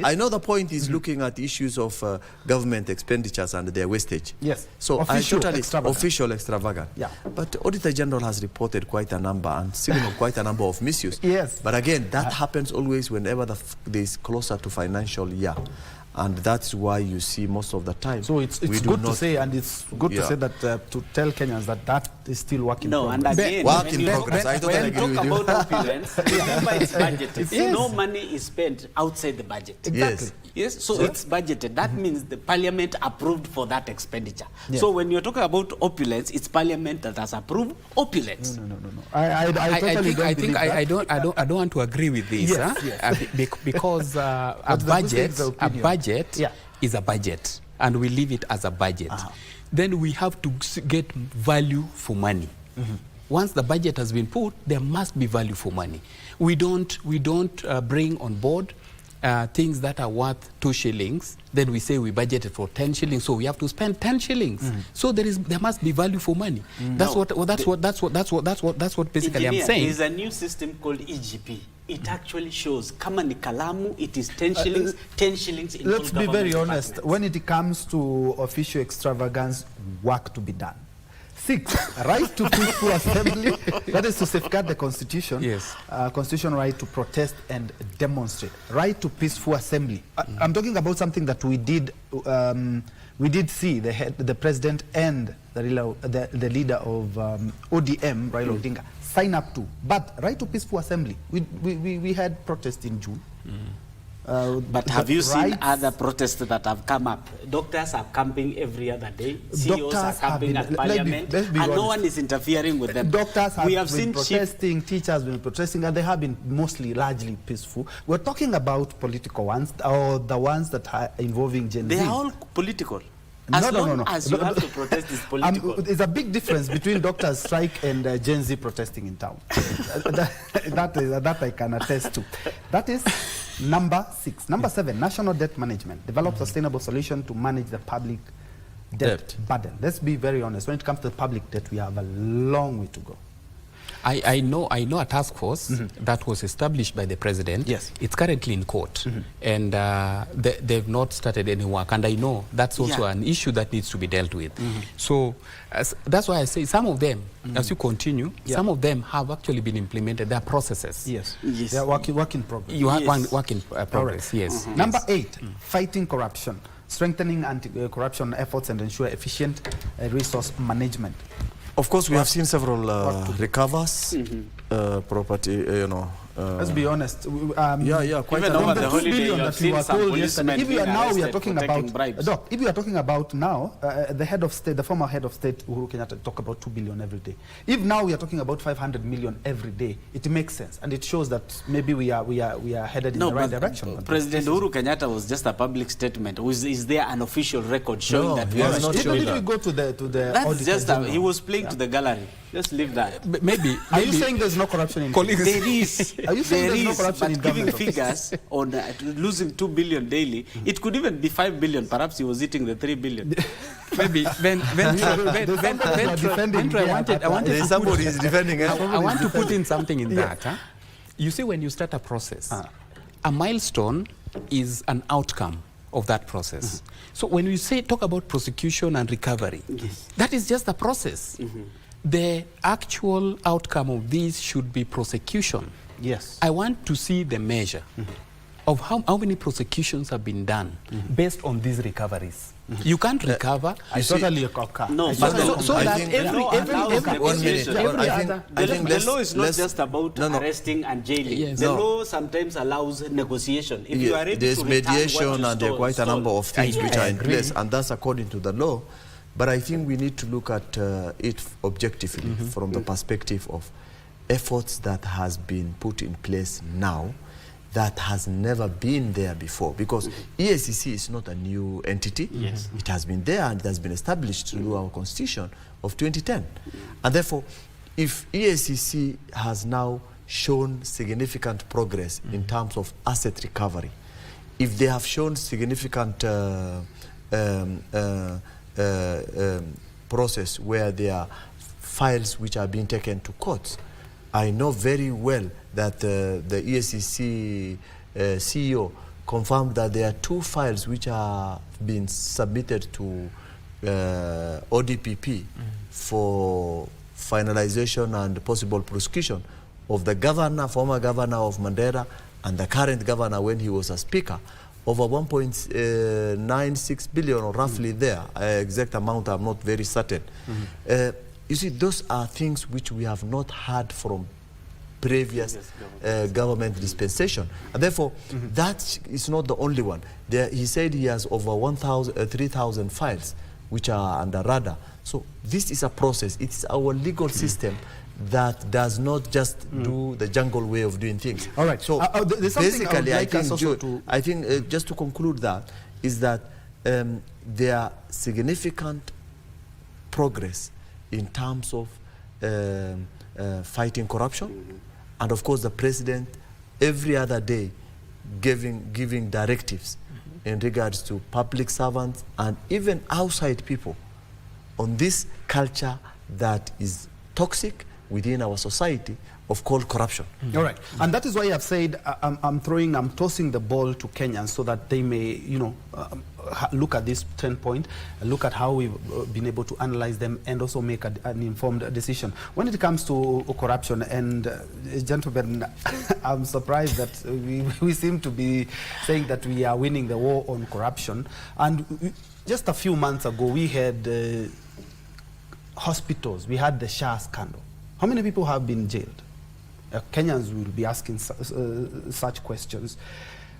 I know the point is looking at issues of government expenditures and their wastage. Yes. So official extravagant. Yeah. But Auditor General has reported quite a number and signaled quite a number of misuse. Yes. But again, that happens always whenever there is closer to financial year. And that's why you see most of the time. So it's good to say, and it's good to say that to tell Kenyans that is still work in progress. And again, work in progress. I totally agree with you. When talk about opulence, remember it's budgeted. Yes. No money is spent outside the budget. Exactly. Yes. So it's budgeted. That means the Parliament approved for that expenditure. Yes. So when you're talking about opulence, it's Parliament that has approved opulence. No. I don't want to agree with this. Yes. Because a budget is a budget, and we leave it as a budget. Then we have to get value for money. Once the budget has been put, there must be value for money. We don't bring on board things that are worth 2 shillings. Then we say we budgeted for 10 shillings, so we have to spend 10 shillings. So there must be value for money. That's what basically I'm saying. There is a new system called EGP. It actually shows kama ni kalamu, it is 10 shillings, 10 shillings in all Let's be very honest, when it comes to official extravagance, work to be done. 6, right to peaceful assembly, that is to safeguard the Constitution. Yes. Constitutional right to protest and demonstrate. Right to peaceful assembly. I'm talking about something that we did see the president and the leader of ODM, Raila Odinga, sign up to. But right to peaceful assembly, we had protest in June. But have you seen other protests that have come up? Doctors are camping every other day. CEOs are camping at Parliament, and no one is interfering with them. Doctors have been protesting, teachers have been protesting, and they have been largely peaceful. We're talking about political ones, or the ones that are involving Gen Z. They are all political. As long as you have to protest is political. There's a big difference between doctors' strike and Gen Z protesting in town. that I can attest to. That is Number 6. Number 7, national debt management. Develop sustainable solution to manage the public debt burden. Let's be very honest. When it comes to the public debt, we have a long way to go. I know a task force that was established by the president. Yes. It's currently in court, and they've not started any work. And I know that's also an issue that needs to be dealt with. So that's why I say some of them, as you continue, some of them have actually been implemented. There are processes. Yes. They are work in progress. You have work in progress. Yes. Number 8, fighting corruption, strengthening anti-corruption efforts, and ensure efficient resource management. Of course, we have seen several recovers, property, let's be honest. Quite even over the holiday, you have seen some policemen if you are now, we are talking about bribes. Doc, if you are talking about now, the head of state, the former head of state, Uhuru Kenyatta, talk about 2 billion every day. If now we are talking about 500 million every day, it makes sense, and it shows that maybe we are headed in the right direction. President Uhuru Kenyatta was just a public statement. Is there an official record showing that we are not showing Even that? if we go to the That's just he was playing to the gallery. Just leave that. Maybe. Are you saying there's no corruption in colleagues? There is. Are you saying there's no corruption in but giving government figures on losing 2 billion daily, it could even be 5 billion. Perhaps he was eating the 3 billion. Maybe. Somebody is defending it. I want to put in something in that. Huh? You see, when you start a process, a milestone is an outcome of that process. So when we talk about prosecution and recovery, that is just the process. The actual outcome of this should be prosecution. Yes. I want to see the measure of how many prosecutions have been done based on these recoveries. You can't recover. I totally concur. No, the law is not just about arresting and jailing. Yes. The law sometimes allows negotiation. If you are ready there's to return mediation what you and there are quite a number of things which are in place, and that's according to the law. But I think we need to look at it objectively from the perspective of efforts that has been put in place now that has never been there before, because EACC is not a new entity. It has been there and it has been established through our constitution of 2010. And therefore, if EACC has now shown significant progress in terms of asset recovery, if they have shown significant process where there are files which are being taken to courts, I know very well that the EACC CEO confirmed that there are 2 files which are being submitted to ODPP for finalization and possible prosecution of the governor, former governor of Mandera, and the current governor when he was a speaker, over 1.96 billion or roughly there. Exact amount I'm not very certain. You see, those are things which we have not had from previous government dispensation. And therefore, that is not the only one. He said he has over 3,000 files which are under radar. So this is a process. It's our legal system that does not just do the jungle way of doing things. All right. So basically, I think just to conclude that, is that there are significant progress in terms of fighting corruption. And of course, the president every other day giving directives in regards to public servants and even outside people on this culture that is toxic within our society of called corruption. All right, and that is why I've said I'm tossing the ball to Kenyans so that they may, look at this 10 point, look at how we've been able to analyze them and also make an informed decision. When it comes to corruption, and gentlemen, I'm surprised that we seem to be saying that we are winning the war on corruption. And just a few months ago, we had hospitals, we had the SHA scandal. How many people have been jailed? Kenyans will be asking such questions.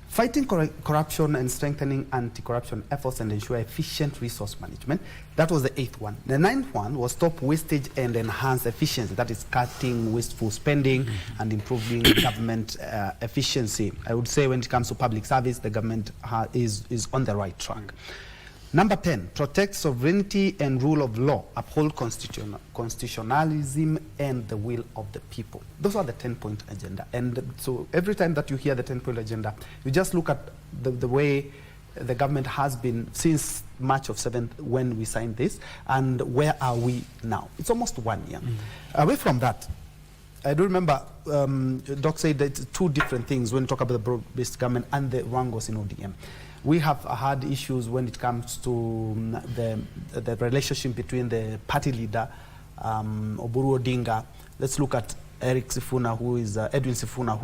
Fighting corruption and strengthening anti-corruption efforts and ensure efficient resource management. That was the 8th one. The 9th one was stop wastage and enhance efficiency. That is cutting wasteful spending and improving government efficiency. I would say when it comes to public service, the government is on the right track. Number 10, protect sovereignty and rule of law, uphold constitutionalism and the will of the people. Those are the 10-point agenda. And so every time that you hear the 10-point agenda, you just look at the way the government has been since March of 7th when we signed this, and where are we now? It's almost 1 year. Away from that, I do remember Doc said that two different things when you talk about the broad-based government and the wrangles in ODM. We have had issues when it comes to the relationship between the party leader, Oburu Odinga. Let's look at Edwin Sifuna, who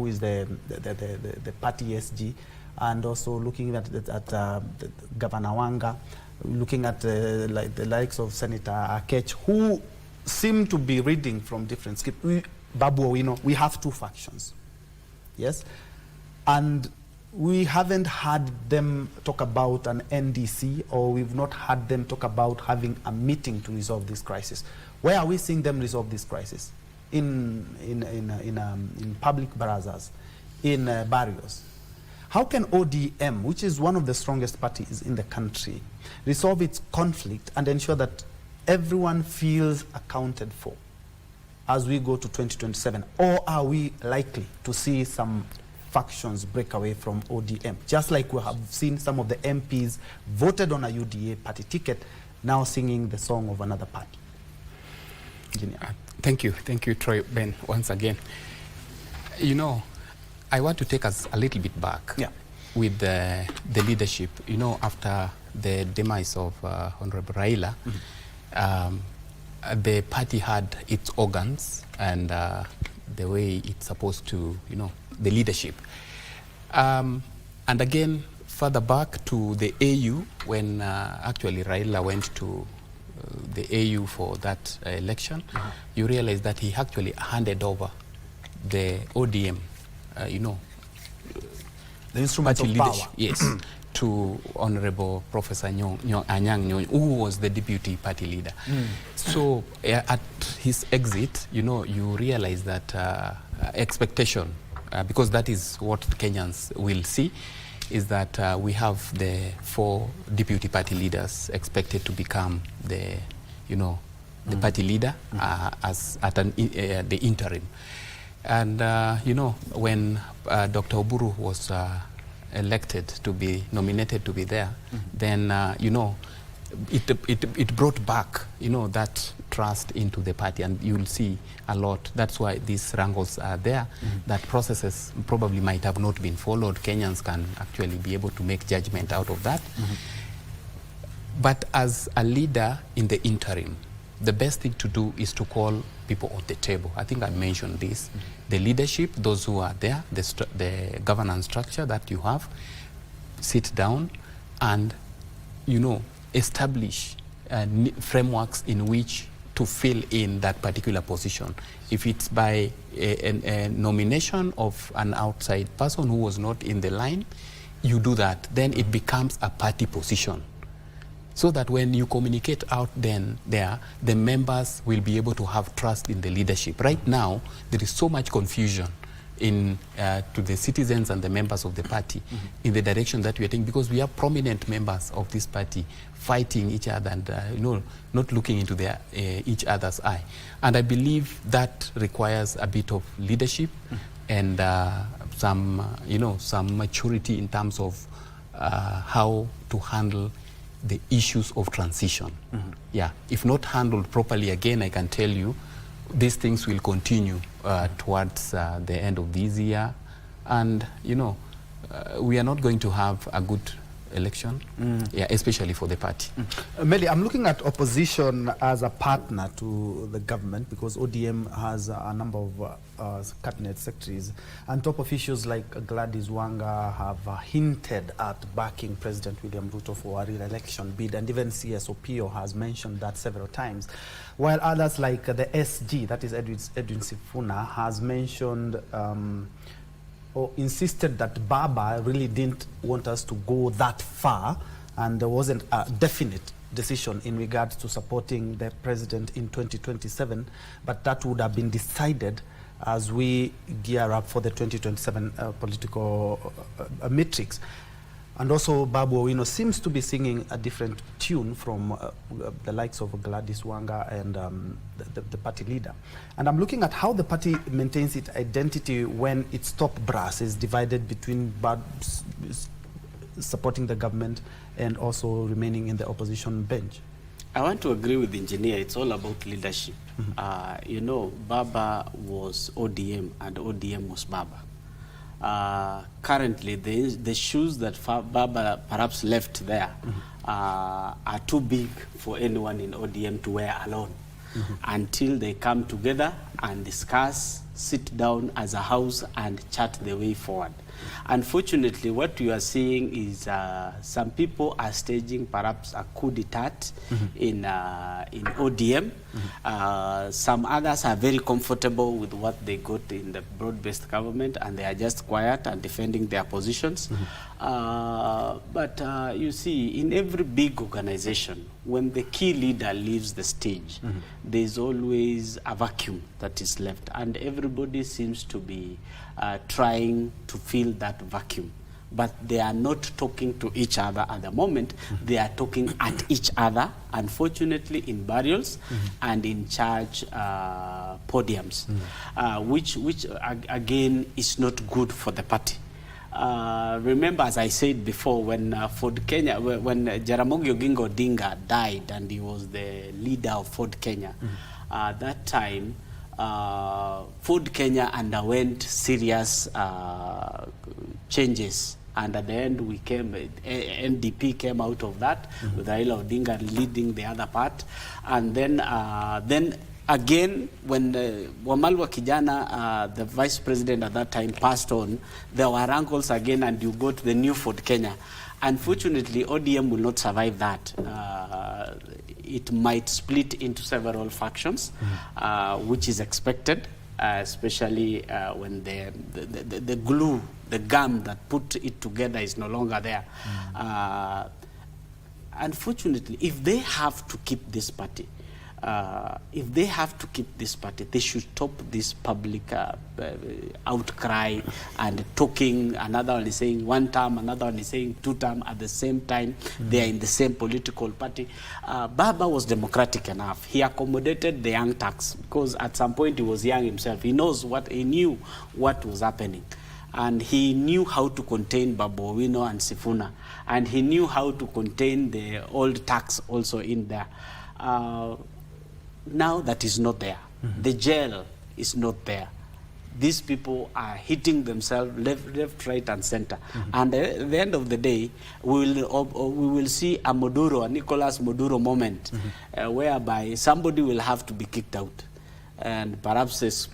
is the party SG, and also looking at Governor Wanga, looking at like the likes of Senator Akech, who seem to be reading from different scripts. Babu Owino, we have two factions, yes, and we haven't had them talk about an NDC, or we've not had them talk about having a meeting to resolve this crisis. Where are we seeing them resolve this crisis? In public barazas, in barrios. How can ODM, which is one of the strongest parties in the country, resolve its conflict and ensure that everyone feels accounted for as we go to 2027? Or are we likely to see some factions break away from ODM, just like we have seen some of the MPs voted on a UDA party ticket now singing the song of another party? Thank you, Troy, Ben, once again. You know, I want to take us a little bit back with the leadership. You know, after the demise of Honorable Raila, the party had its organs and the way it's supposed to, you know, the leadership. And again, further back to the AU, when actually Raila went to the AU for that election, you realize that he actually handed over the ODM, you know, the instrument of power. Yes, to Honorable Professor Anyang' Nyong'o, who was the deputy party leader. So at his exit, you know, you realize that expectation, because that is what Kenyans will see, is that we have the 4 deputy party leaders expected to become the, you know, the party leader as at the interim. And you know, when Dr. Oburu was elected to be nominated to be there, then you know, it brought back, you know, that trust into the party, and you'll see a lot. That's why these wrangles are there, that processes probably might have not been followed. Kenyans can actually be able to make judgment out of that. But as a leader in the interim, the best thing to do is to call people on the table. I think I mentioned this. The leadership, those who are there, the governance structure that you have, sit down and, you know, establish frameworks in which to fill in that particular position. If it's by a nomination of an outside person who was not in the line, you do that. Then it becomes a party position. So that when you communicate out then there, the members will be able to have trust in the leadership. Right now, there is so much confusion in to the citizens and the members of the party in the direction that we are taking, because we have prominent members of this party fighting each other and you know, not looking into their each other's eye. And I believe that requires a bit of leadership and some you know, some maturity in terms of how to handle the issues of transition. Yeah, if not handled properly, again, I can tell you, these things will continue towards the end of this year, and you know, we are not going to have a good election, yeah, especially for the party. Melly, I'm looking at opposition as a partner to the government, because ODM has a number of cabinet secretaries, and top officials like Gladys Wanga have hinted at backing President William Ruto for a re-election bid, and even CSOPO has mentioned that several times, while others like the SG, that is Edwin Sifuna, has mentioned or insisted that Baba really didn't want us to go that far, and there wasn't a definite decision in regards to supporting the president in 2027, but that would have been decided as we gear up for the 2027 political matrix. And also Babu Owino seems to be singing a different tune from the likes of Gladys Wanga and the party leader. And I'm looking at how the party maintains its identity when its top brass is divided between supporting the government and also remaining in the opposition bench. I want to agree with the engineer. It's all about leadership. You know, Baba was ODM and ODM was Baba. Currently, the shoes that Baba perhaps left there are too big for anyone in ODM to wear alone until they come together and discuss, sit down as a house and chart the way forward. Unfortunately, what you are seeing is some people are staging perhaps a coup d'etat in ODM. Some others are very comfortable with what they got in the broad-based government and they are just quiet and defending their positions. But you see, in every big organization, when the key leader leaves the stage, there's always a vacuum that is left, and everybody seems to be trying to fill that vacuum. But they are not talking to each other at the moment. They are talking at each other, unfortunately, in burials and in church podiums, which again is not good for the party. Remember, as I said before, when Ford Kenya, when Jaramogi Oginga Odinga died and he was the leader of Ford Kenya, that time Ford Kenya underwent serious changes, and at the end we came, NDP came out of that with Raila Odinga leading the other part, and then again, when Wamalwa Kijana, the vice president at that time, passed on, there were rankles again, and you got the new Ford Kenya. Unfortunately, ODM will not survive that. It might split into several factions, which is expected, especially when the glue, the gum that put it together is no longer there. Unfortunately, if they have to keep this party, they should stop this public outcry and talking. Another one is saying one term, another one is saying 2 terms at the same time. They are in the same political party. Baba was democratic enough. He accommodated the young tax because at some point he was young himself. He knew what was happening. And he knew how to contain Babu Owino and Sifuna. And he knew how to contain the old tax also in there. Now that is not there. The jail is not there. These people are hitting themselves left, right, and center. And at the end of the day, we will see a Nicolas Maduro moment, whereby somebody will have to be kicked out and perhaps is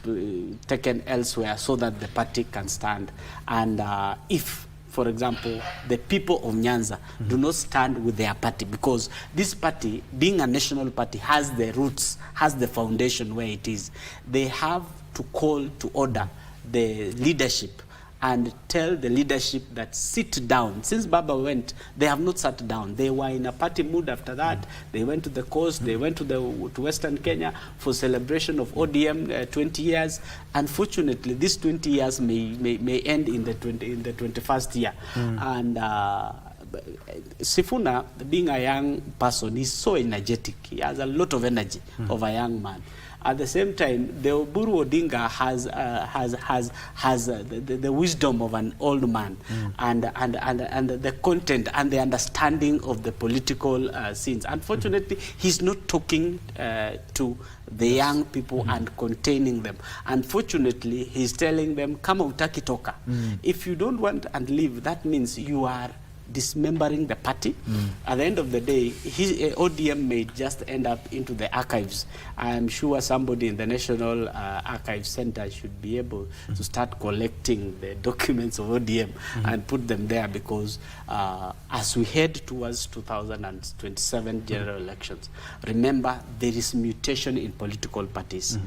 taken elsewhere so that the party can stand. And if, for example, the people of Nyanza do not stand with their party, because this party, being a national party, has the roots, has the foundation where it is. They have to call to order the leadership and tell the leadership that sit down. Since Baba went, they have not sat down. They were in a party mood after that. They went to the coast, they went to Western Kenya for celebration of ODM 20 years. Unfortunately, these 20 years may end in the 21st year. And Sifuna, being a young person, is so energetic. He has a lot of energy of a young man. At the same time, the Oburu Odinga has the wisdom of an old man, and the content and the understanding of the political scenes. Unfortunately, he's not talking to the young people and containing them. Unfortunately, he's telling them, "Kama utaki toka." If you don't want and leave, that means you are dismembering the party. At the end of the day, ODM may just end up into the archives. I am sure somebody in the National Archives Center should be able to start collecting the documents of ODM and put them there, because as we head towards 2027 general elections, remember, there is mutation in political parties.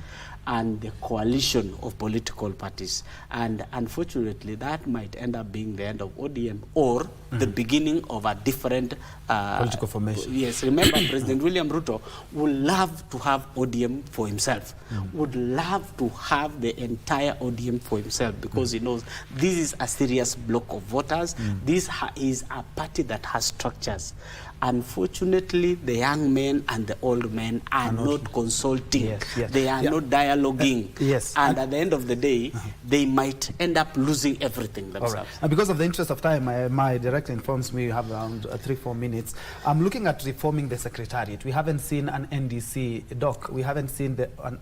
and the coalition of political parties. And unfortunately, that might end up being the end of ODM or the beginning of a different political formation. Yes, remember President William Ruto would love to have ODM for himself, would love to have the entire ODM for himself, because he knows this is a serious block of voters. This is a party that has structures. Unfortunately, the young men and the old men are not consulting. Yes. They are not dialoguing. Yes. And at the end of the day, they might end up losing everything themselves. All right. And because of the interest of time, my director informs me we have around 3-4 minutes. I'm looking at reforming the secretariat. We haven't seen an NDC, Doc. We haven't seen an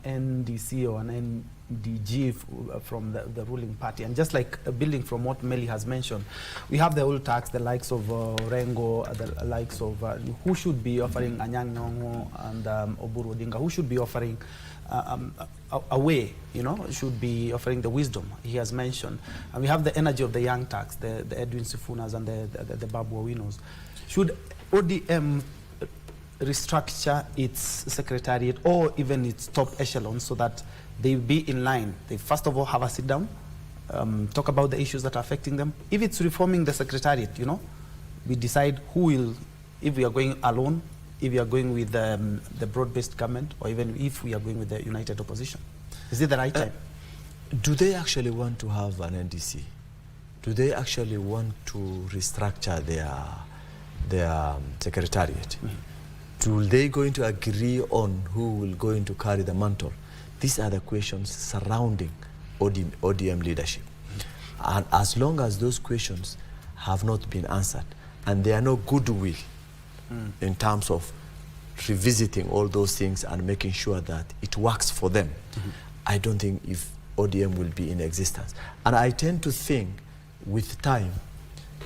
NDC or an NDG from the ruling party. And just like building from what Melly has mentioned, we have the old tax, the likes of Rengo, the likes of who should be offering Anyang' Nyong'o and Oburu Odinga, who should be offering a way, should be offering the wisdom he has mentioned. And we have the energy of the young tax, the Edwin Sifunas and the Babu Owinos. Should ODM restructure its secretariat or even its top echelon so that they be in line? They first of all have a sit down, talk about the issues that are affecting them. If it's reforming the secretariat, we decide who will, if we are going alone, if we are going with the broad-based government, or even if we are going with the united opposition. Is it the right time? Do they actually want to have an NDC? Do they actually want to restructure their secretariat? Do they going to agree on who will going to carry the mantle? These are the questions surrounding ODM leadership. And as long as those questions have not been answered, and there are no goodwill in terms of revisiting all those things and making sure that it works for them, I don't think if ODM will be in existence. And I tend to think with time,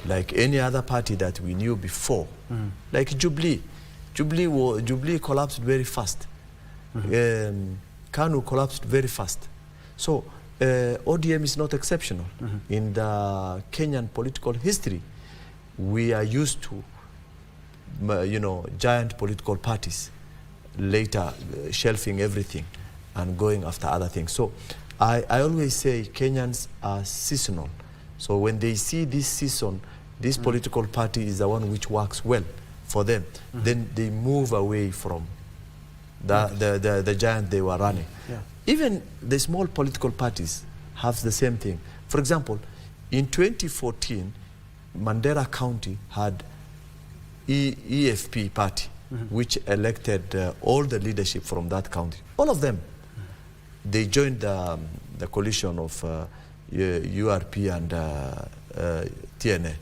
like any other party that we knew before, like Jubilee collapsed very fast. Kanu collapsed very fast. So ODM is not exceptional. In the Kenyan political history, we are used to giant political parties later shelving everything and going after other things. So I always say Kenyans are seasonal. So when they see this season, this political party is the one which works well for them, then they move away from the giant they were running. Even the small political parties have the same thing. For example, in 2014, Mandera County had EFP party, which elected all the leadership from that county. All of them. They joined the coalition of URP and TNA.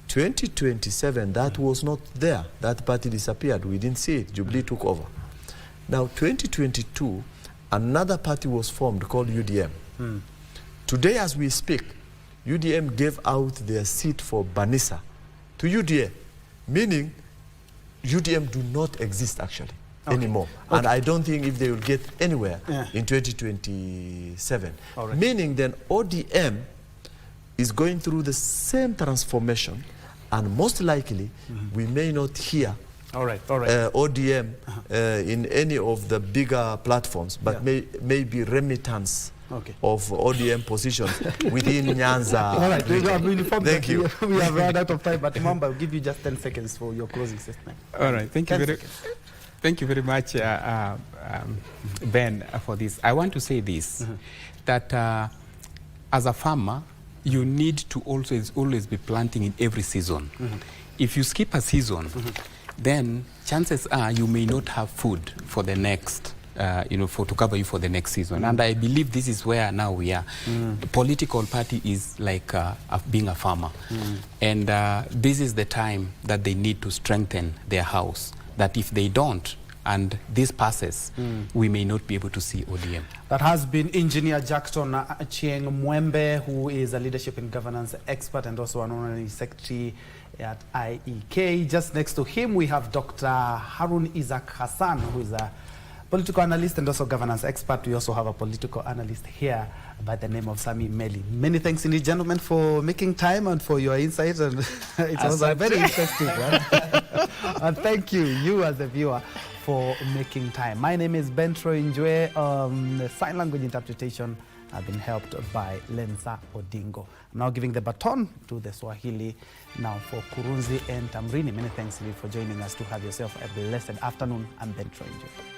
2027, that was not there. That party disappeared. We didn't see it. Jubilee took over. Now, 2022, another party was formed called UDM. Today, as we speak, UDM gave out their seat for Banisa to UDA, meaning UDM do not exist actually anymore. And I don't think if they will get anywhere in 2027. Meaning then ODM is going through the same transformation, and most likely we may not hear ODM in any of the bigger platforms, but maybe remittance of ODM positions within Nyanza. All right, thank you. We have run out of time, but Mwamba, I'll give you just 10 seconds for your closing statement. All right, thank you very much, Ben, for this. I want to say this, that as a farmer, you need to always be planting in every season. If you skip a season, then chances are you may not have food for the next, to cover you for the next season. And I believe this is where now we are. The political party is like being a farmer. And this is the time that they need to strengthen their house. That if they don't, and this passes, we may not be able to see ODM. That has been Engineer JACKTON MWAMBA, who is a leadership and governance expert and also an honorary secretary at IEK. Just next to him, we have Dr. Harun Isaac Hassan, who is a political analyst and also governance expert. We also have a political analyst here by the name of SAMMY MELLY. Many thanks indeed, gentlemen, for making time and for your insights. And it was a very interesting one. And thank you, you as a viewer, for making time. My name is Bentro Njue. The sign language interpretation have been helped by Lenza Odingo. I'm now giving the baton to the Swahili now for Kurunzi and Tamrini. Many thanks for joining us. To have yourself a blessed afternoon. I'm Bentro Njue.